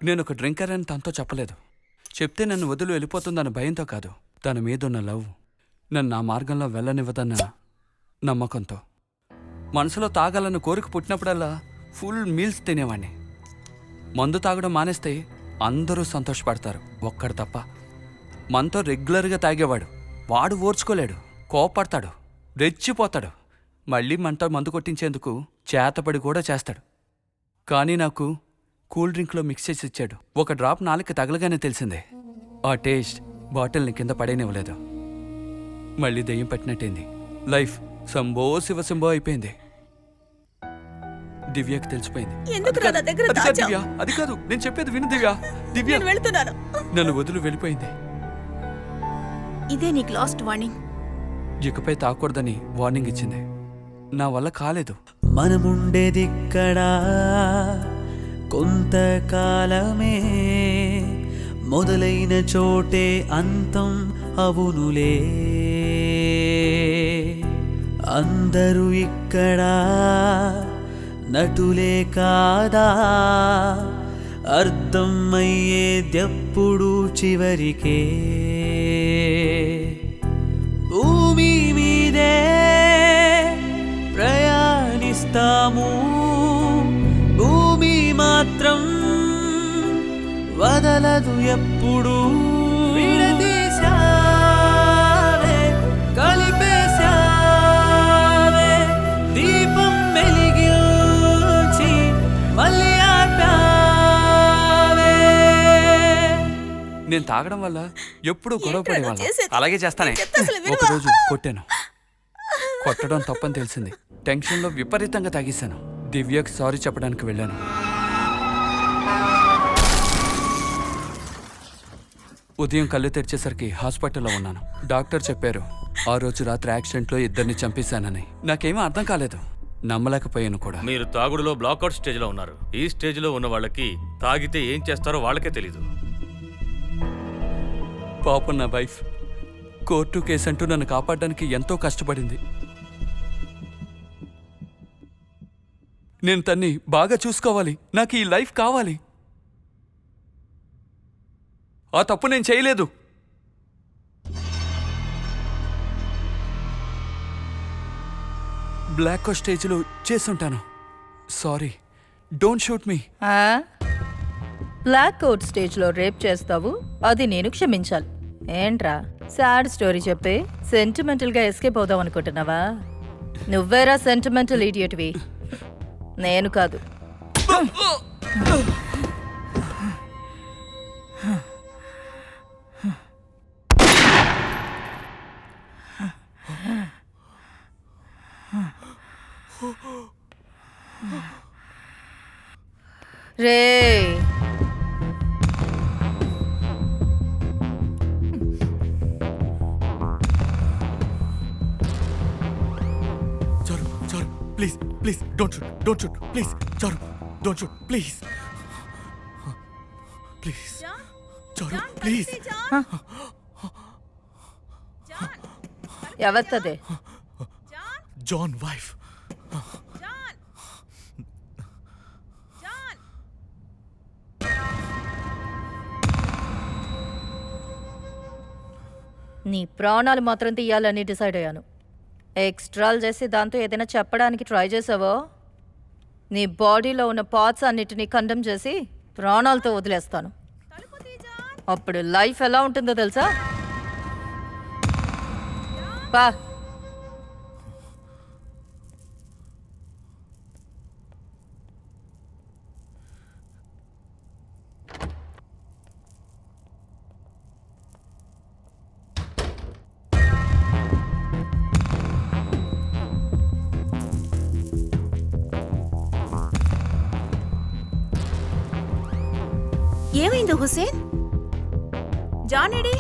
నేను ఒక డ్రింకర్ అని తనతో చెప్పలేదు. చెప్తే నన్ను వదిలి వెళ్ళిపోతుందన్న భయంతో కాదు, తన మీదున్న లవ్ నన్ను నా మార్గంలో వెళ్ళనివ్వదన్న నమ్మకంతో. మనసులో తాగాలన్న కోరిక పుట్టినప్పుడల్లా ఫుల్ మీల్స్ తినేవాణ్ణి. మందు తాగడం మానేస్తే అందరూ సంతోషపడతారు, ఒక్కడు తప్ప. మనతో రెగ్యులర్గా తాగేవాడు, వాడు ఓర్చుకోలేడు, కోపడతాడు, రెచ్చిపోతాడు. మళ్ళీ మనతో మందు కొట్టించేందుకు చేతపడి కూడా చేస్తాడు. కానీ నాకు కూల్ డ్రింక్లో మిక్స్ చేసి ఇచ్చాడు. ఒక డ్రాప్ నాలుక తగలగానే తెలిసిందే. ఆ టేస్ట్ బాటిల్ని కింద పడేనివ్వలేదు. మళ్ళీ దెయ్యం పట్టినట్టయింది. లైఫ్ సంబో శివశంబో అయిపోయింది. దివ్యకి తెలిసిపోయింది. అది కాదు, నేను చెప్పేది విను దివ్య. దివ్య వెళ్తున్నాను. నన్ను వదిలి వెళ్ళిపోయింది. ఇదే నీకు లాస్ట్ వార్నింగ్. ఇకపై తాకూడదని వార్నింగ్ ఇచ్చింది. నా వల్ల కాలేదు. మనముండేదిక్కడా కొంతకాలమే, మొదలైన చోటే అంతం అవునులే. అందరూ ఇక్కడ నటులే కాదా, అర్థమయ్యేదెప్పుడు చివరికే. భూమి మీదే ప్రయాణిస్తాము, భూమి మాత్రం వదలదు ఎప్పుడు. విడదీశావే, కలిపేశావే, దీపం వెలిగించి మళ్ళీ ఆపావే. నేను తాగడం వల్ల ఎప్పుడూ గొడవ పడేవాళ్ళం. అలాగే చేస్తానే. ఒకరోజు కొట్టాను. కొట్టడం తప్పని తెలిసింది. టెన్షన్లో విపరీతంగా తాగేశాను. దివ్యకి సారీ చెప్పడానికి వెళ్ళాను. ఉదయం కళ్ళు తెరిచేసరికి హాస్పిటల్లో ఉన్నాను. డాక్టర్ చెప్పారు ఆ రోజు రాత్రి యాక్సిడెంట్లో 2 చంపేశానని. నాకేమీ అర్థం కాలేదు. నమ్మలేకపోయాను కూడా. మీరు తాగుడులో బ్లాక్అవుట్ స్టేజ్లో ఉన్నారు. ఈ స్టేజ్లో ఉన్న వాళ్ళకి తాగితే ఏం చేస్తారో వాళ్ళకే తెలీదు. పాపం నా వైఫ్ కోర్టు కేసు అంటూ నన్ను కాపాడడానికి ఎంతో కష్టపడింది. నేను తన్ని బాగా చూసుకోవాలి. నాకు ఈ లైఫ్ కావాలి. ఆ తప్పు నేను చేయలేదు. బ్లాక్ స్టేజ్లో చేసుంటాను. Sorry, don't shoot me. Blackout స్టేజ్లో రేప్ చేస్తావు, అది నేను క్షమించాలి. ఏంట్రా సాడ్ స్టోరీ చెప్పి సెంటిమెంటల్గా ఎస్కేప్ అవుదాం అనుకుంటున్నావా? నువ్వేరా సెంటిమెంటల్ ఈడియట్వి, నేను కాదు. రే Charu Charu please please don't shoot please Charu don't shoot please please Charu please. ఎవత్తదే? John wife. నీ ప్రాణాలు మాత్రం తీయాలని డిసైడ్ అయ్యాను. ఎక్స్ట్రాలు చేసి దాంతో ఏదైనా చెప్పడానికి ట్రై చేసావో నీ బాడీలో ఉన్న పార్ట్స్ అన్నిటినీ కండెమ్ చేసి ప్రాణాలతో వదిలేస్తాను. అప్పుడు లైఫ్ ఎలా ఉంటుందో తెలుసా? పా. ఏమైంది హుసేన్? జాన్ ఏడి?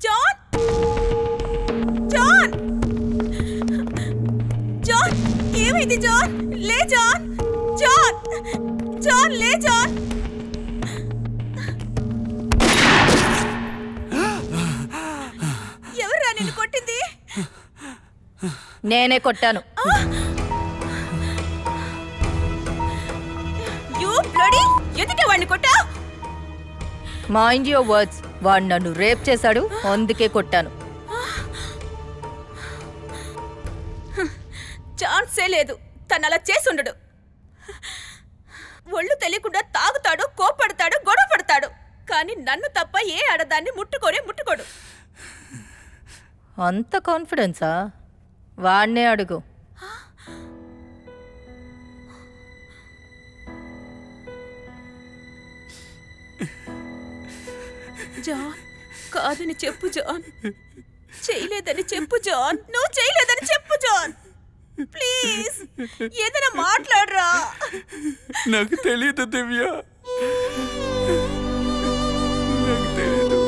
జాన్! జాన్! జాన్! ఏమైంది జాన్? లే జాన్! జాన్! జాన్ లే జాన్! ఎవర్రా నిన్ను కొట్టింది? నేనే కొట్టాను. You bloody! ఎందుకే వాడిని కొట్టావు? Mind your words. వాడు నన్ను రేప్ చేశాడు, అందుకే కొట్టాను. ఛాన్సే లేదు. తను అలా చేసుండడు. ఒళ్ళు తెలియకుండా తాగుతాడు, కోపడతాడు, గొడవ పడతాడు. కానీ నన్ను తప్ప ఏ ఆడదాన్ని ముట్టుకోడు. అంత కాన్ఫిడెన్సా? వాడినే అడుగు. జాన్, కాదని చెప్పు జాన్. చేయలేదని చెప్పు జాన్. నువ్వు చేయలేదని చెప్పు జాన్. ప్లీజ్ ఏదైనా మాట్లాడరా. నాకు తెలియదు దివ్య, నాకు తెలియదు.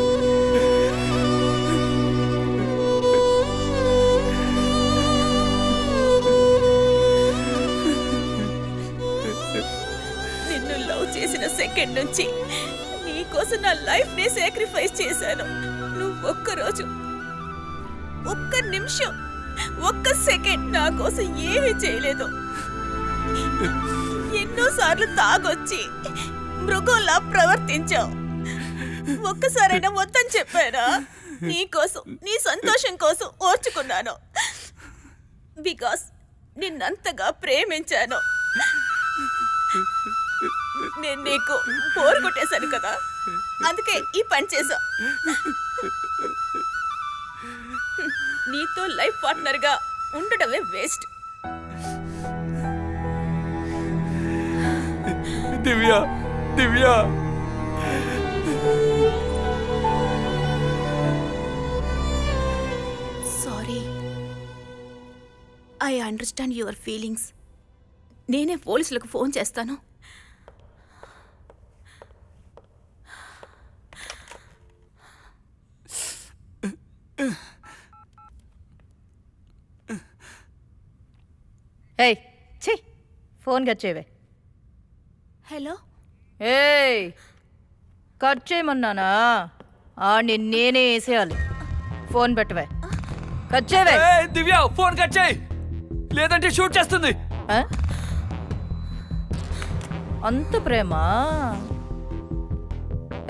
నిన్ను లవ్ చేసిన సెకండ్ నుంచి నీకోసం నా లైఫ్ ని సాక్రిఫైస్ చేశాను. నువ్వు ఒక్కరోజు, ఒక్క నిమిషం, ఒక్క సెకండ్ నా కోసం ఏమీ చేయలేదు. ఎన్నోసార్లు తాగొచ్చి మృగంలా ప్రవర్తించావు. ఒక్కసారైనా వద్దని చెప్పారా? నీకోసం, నీ సంతోషం కోసం ఓర్చుకున్నాను. బికాస్ నిన్నంతగా ప్రేమించాను. నేను నీకు బోరు కొట్టేశాను కదా, అందుకే ఈ పని చేశా. నీతో లైఫ్ పార్ట్నర్ గా ఉండడమే waste. Divya, Divya, sorry. I understand your feelings. నేనే పోలీసులకు ఫోన్ చేస్తాను. ఏయ్ ఛీ ఫోన్ కట్ చేయవే. హలో ఏయ్ కట్ చేయమన్నానా? నేనే వేసేయాలి. ఫోన్ పెట్టవే. కట్ చేయవే. దివ్య ఫోన్ కట్ చేయి, లేదంటే షూట్ చేస్తుంది. ఆ? అంత ప్రేమ?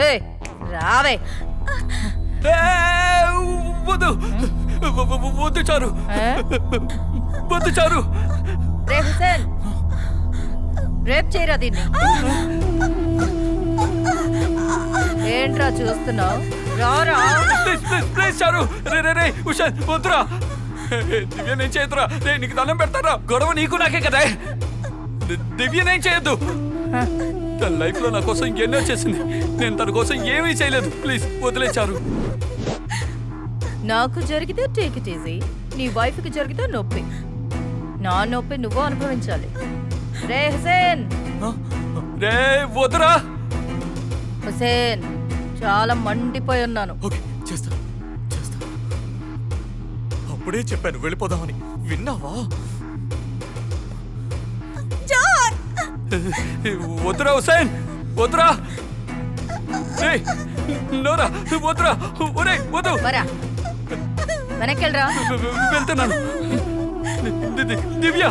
ఏయ్ రావే. వద్దు వద్దు చారు, ఆ? వద్దు చారు. రే హుసేన్ రేప్ చేయరా దీన్ని. ఏంట్రా చూస్తున్నావు? రారా. ప్లీజ్ చారు. రే హుసేన్ వద్దురా. దివ్య నేను చేయదురా. రే నీకు దండం పెడతారా. గొడవ నీకు నాకే కదా. దివ్య నేను చేయొద్దు. తన లైఫ్ లో నా కోసం ఎన్నో చేసింది, నేను తన కోసం ఏమీ చేయలేదు. ప్లీజ్ వదిలేచారు. నాకు జరిగితే టేక్ ఇట్ ఈజీ, నీ వైఫ్కి జరిగితే నొప్పి. నా నొప్పి నువ్వు అనుభవించాలి. రే హుసేన్. రే వద్దురా. హుసేన్ చాలా మండిపోయి ఉన్నాను. ఓకే చేస్తా చేస్తా. అప్పుడే చెప్పాను వెళ్ళిపోదామని, విన్నావా? వద్దురా హుసేన్ వద్దురా. నోరా వద్దురా. ఒరే వద్దు. మరా వెనక్కెళ్ళరా. వెళ్తున్నాను. దివ్య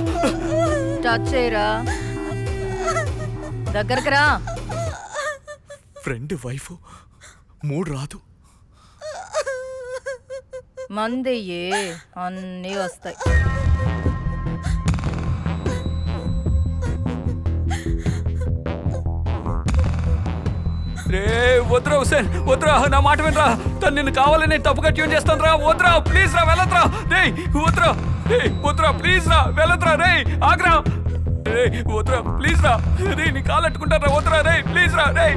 టచ్ చేయరా. దగ్గరకు రా. ఫ్రెండ్ వైఫ్ మూడు రాదు. మందయ్యే అన్నీ వస్తాయి. రే వద్దురా హుసేన్ వద్దురా. నా మాట వినరా. తను నిన్ను కావాలని తప్పుగా ట్యూన్ చేస్తాను రా. వద్దురా ప్లీజ్ రా. వెళ్ళొద్దురా. రే వద్దురా. రే వద్దురా ప్లీజ్ రా. వెళ్ళొద్దురా. రే ఆగ్రా. రే వద్దురా ప్లీజ్ రా. రే నీ కాలు అట్టుకుంటారా. వద్దురా. రే ప్లీజ్ రా. రే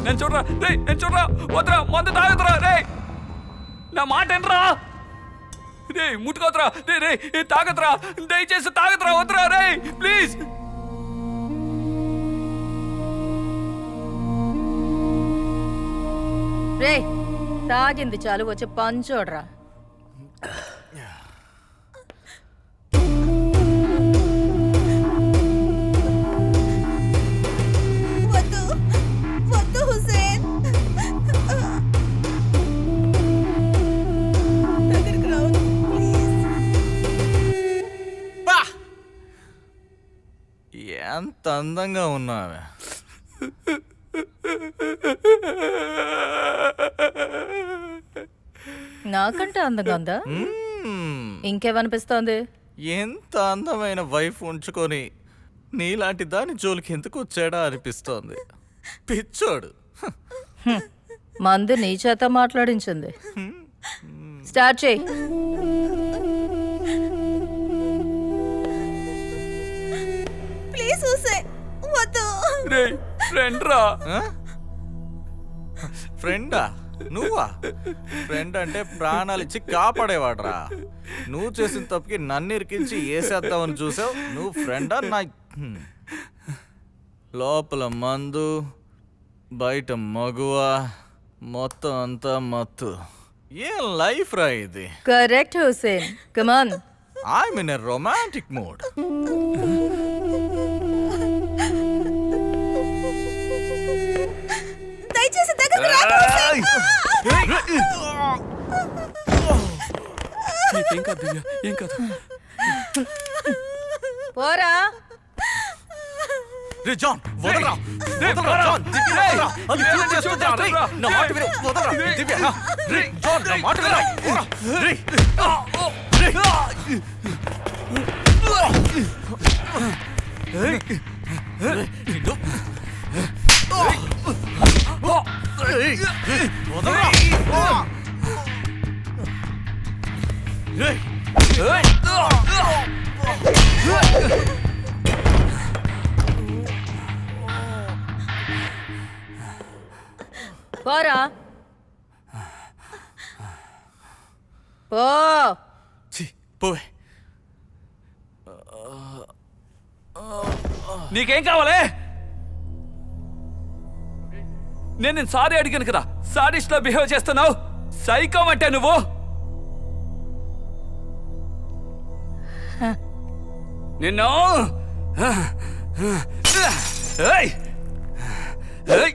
నేను చూడరా. రే నేను చూడరా. వద్దురా. మందు తాగదురా. రే నా మాట వినరా. రే ముట్టుకోవద్దురా. రే తాగదురా. దయచేసి తాగదురా. వద్దురా. రే ప్లీజ్. రే తాగింది చాలు, వచ్చి పంచోడ్రా. వద్దు వద్దు హుసేన్. దగ్గరికి రావద్దు ప్లీజ్. ఎంత అందంగా ఉన్నావే. నాకంటే అందంగా ఉందా? ఇంకేమనిపిస్తోంది? ఎంత అందమైన వైఫ్ ఉంచుకొని నీలాంటి దాని జోలికి ఎందుకు వచ్చాడా అనిపిస్తోంది. పిచ్చోడు. మందు నీ చేత మాట్లాడించింది. స్టార్ట్ చేయి. ప్లీజ్ హుసేన్ వద్దు. రే ఫ్రెండ్ రా. ఫ్రెండా? నువ్వా? ఫ్రెండ్ అంటే ప్రాణాలు ఇచ్చి కాపాడేవాడ్రా. నువ్వు చేసిన తప్పుకి నన్ను ఇరికించి వేసేద్దామని చూసావు. నువ్వు ఫ్రెండా? నా లోపల మందు, బయట మగువ, మొత్తం అంతా మత్తు. ఏం లైఫ్ రా ఇది. Correct Hussain. Come on. I'm in a romantic mood. దయచేసి దగ్గరికి రాకు హుసేన్. ఏం కాదు దివ్య, ఏం కాదు. పోరా. రే జాన్ వదలరా. వదలరా జాన్. దివ్య వదలరా. అది ఫీల్ చేస్తుందా? రే నా మాట విను. వదలరా దివ్య. రే జాన్ నా మాట విను. పోరా. రే వదలరా. పోరా. పో. పోవే. నీకేం కావాలి? నేను సారీ అడిగాను కదా. సారీస్లో బిహేవ్ చేస్తున్నావు. సైకో అంటే నువ్వు. నిన్ను ఏయ్! ఏయ్!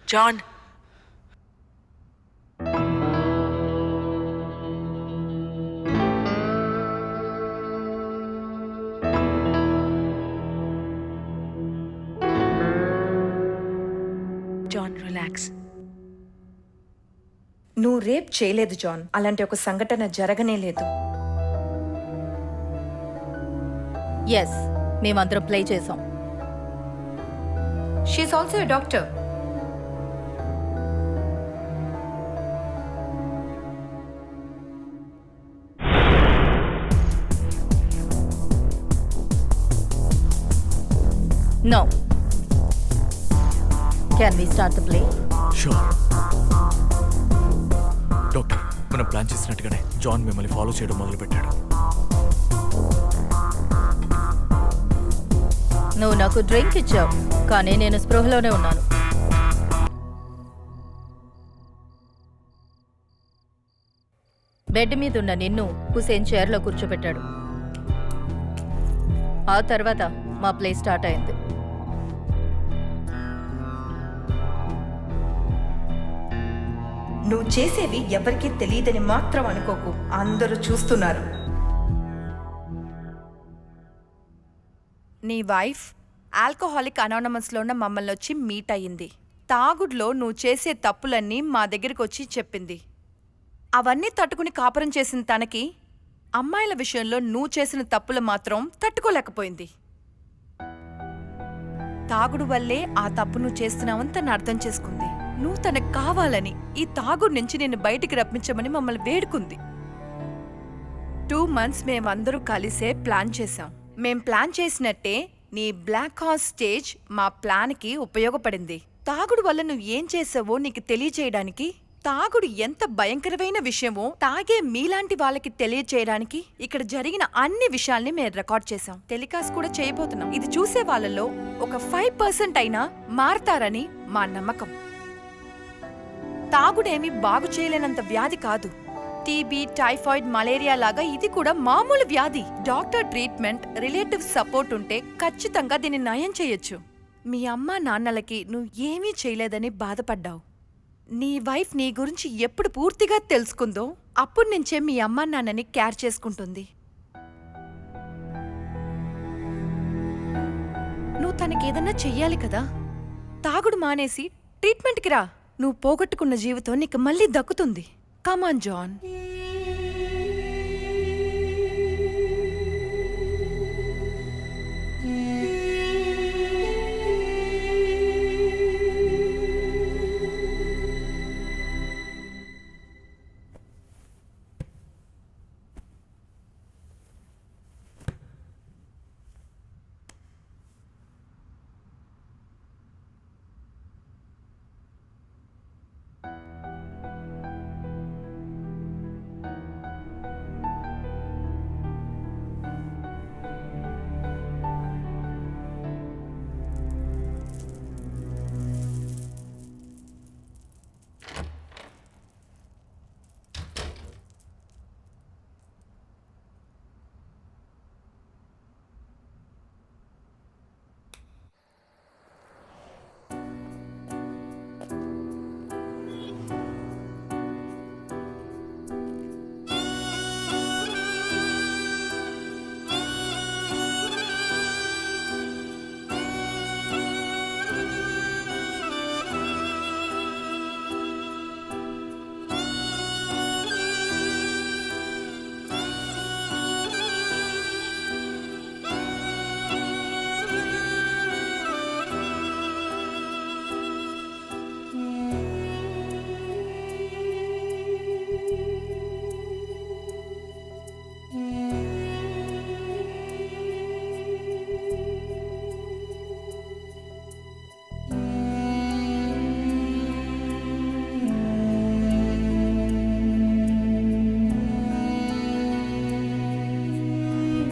John John relax. నువ్వు రేప్ చేయలేదు జాన్. అలాంటి ఒక సంఘటన జరగనే లేదు. ఎస్, మేమందరం ప్లే చేసాం. She's also a doctor. No. Can we start the play? Sure. Doctor, మనం ప్లాన్ చేసినట్టుగానే జాన్ మిమ్మల్ని ఫాలో చేయడం మొదలుపెట్టాడు. నువ్వు నాకు డ్రింక్ ఇచ్చావు, కానీ నేను స్పృహలోనే ఉన్నాను. బెడ్ మీద ఉన్న నిన్ను హుసేన్ చైర్లో కూర్చోబెట్టాడు. ఆ తర్వాత మా ప్లే స్టార్ట్ అయింది. నువ్వు చేసేవి ఎవరికీ తెలియదని మాత్రం అనుకోకు. అందరూ చూస్తున్నారు. నీ వైఫ్ ఆల్కహాలిక్ అనానమస్లో ఉన్న మమ్మల్ని వచ్చి మీట్ అయ్యింది. తాగుడులో నువ్వు చేసే తప్పులన్నీ మా దగ్గరికి వచ్చి చెప్పింది. అవన్నీ తట్టుకుని కాపురం చేసిన తనకి అమ్మాయిల విషయంలో నువ్వు చేసిన తప్పులు మాత్రం తట్టుకోలేకపోయింది. తాగుడు వల్లే ఆ తప్పు నువ్వు చేస్తున్నావని తను అర్థం చేసుకుంది. నువ్వు తనకు కావాలని ఈ తాగుడు నుంచి నేను బయటికి రప్పించమని మమ్మల్ని వేడుకుంది. 2 months మేమందరూ కలిసే ప్లాన్ చేశాం. మేం ప్లాన్ చేసినట్టే నీ బ్లాక్ హార్స్ స్టేజ్ మా ప్లాన్కి ఉపయోగపడింది. తాగుడు వల్ల నువ్వు ఏం చేసావో నీకు తెలియచేయడానికి, తాగుడు ఎంత భయంకరమైన విషయమో తాగే మీలాంటి వాళ్ళకి తెలియచేయడానికి ఇక్కడ జరిగిన అన్ని విషయాల్ని మేము రికార్డ్ చేశాం. టెలికాస్ట్ కూడా చేయబోతున్నాం. ఇది చూసే వాళ్ళలో ఒక 5% అయినా మారతారని మా నమ్మకం. తాగుడేమీ బాగు చేయలేనంత వ్యాధి కాదు. టీబీ, టైఫాయిడ్, మలేరియా లాగా ఇది కూడా మామూలు వ్యాధి. డాక్టర్ ట్రీట్మెంట్, రిలేటివ్ సపోర్ట్ ఉంటే ఖచ్చితంగా దీన్ని నయం చేయొచ్చు. మీ అమ్మా నాన్నలకి నువ్వు ఏమీ చేయలేదని బాధపడ్డావు. నీ వైఫ్ నీ గురించి ఎప్పుడు పూర్తిగా తెలుసుకుందో అప్పుడు నుంచే మీ అమ్మా నాన్నని కేర్ చేసుకుంటుంది. నువ్వు తనకేదన్నా చెయ్యాలి కదా. తాగుడు మానేసి ట్రీట్మెంట్కి రా. నువ్వు పోగొట్టుకున్న జీవితం నీకు మళ్ళీ దక్కుతుంది. కమాన్ జాన్.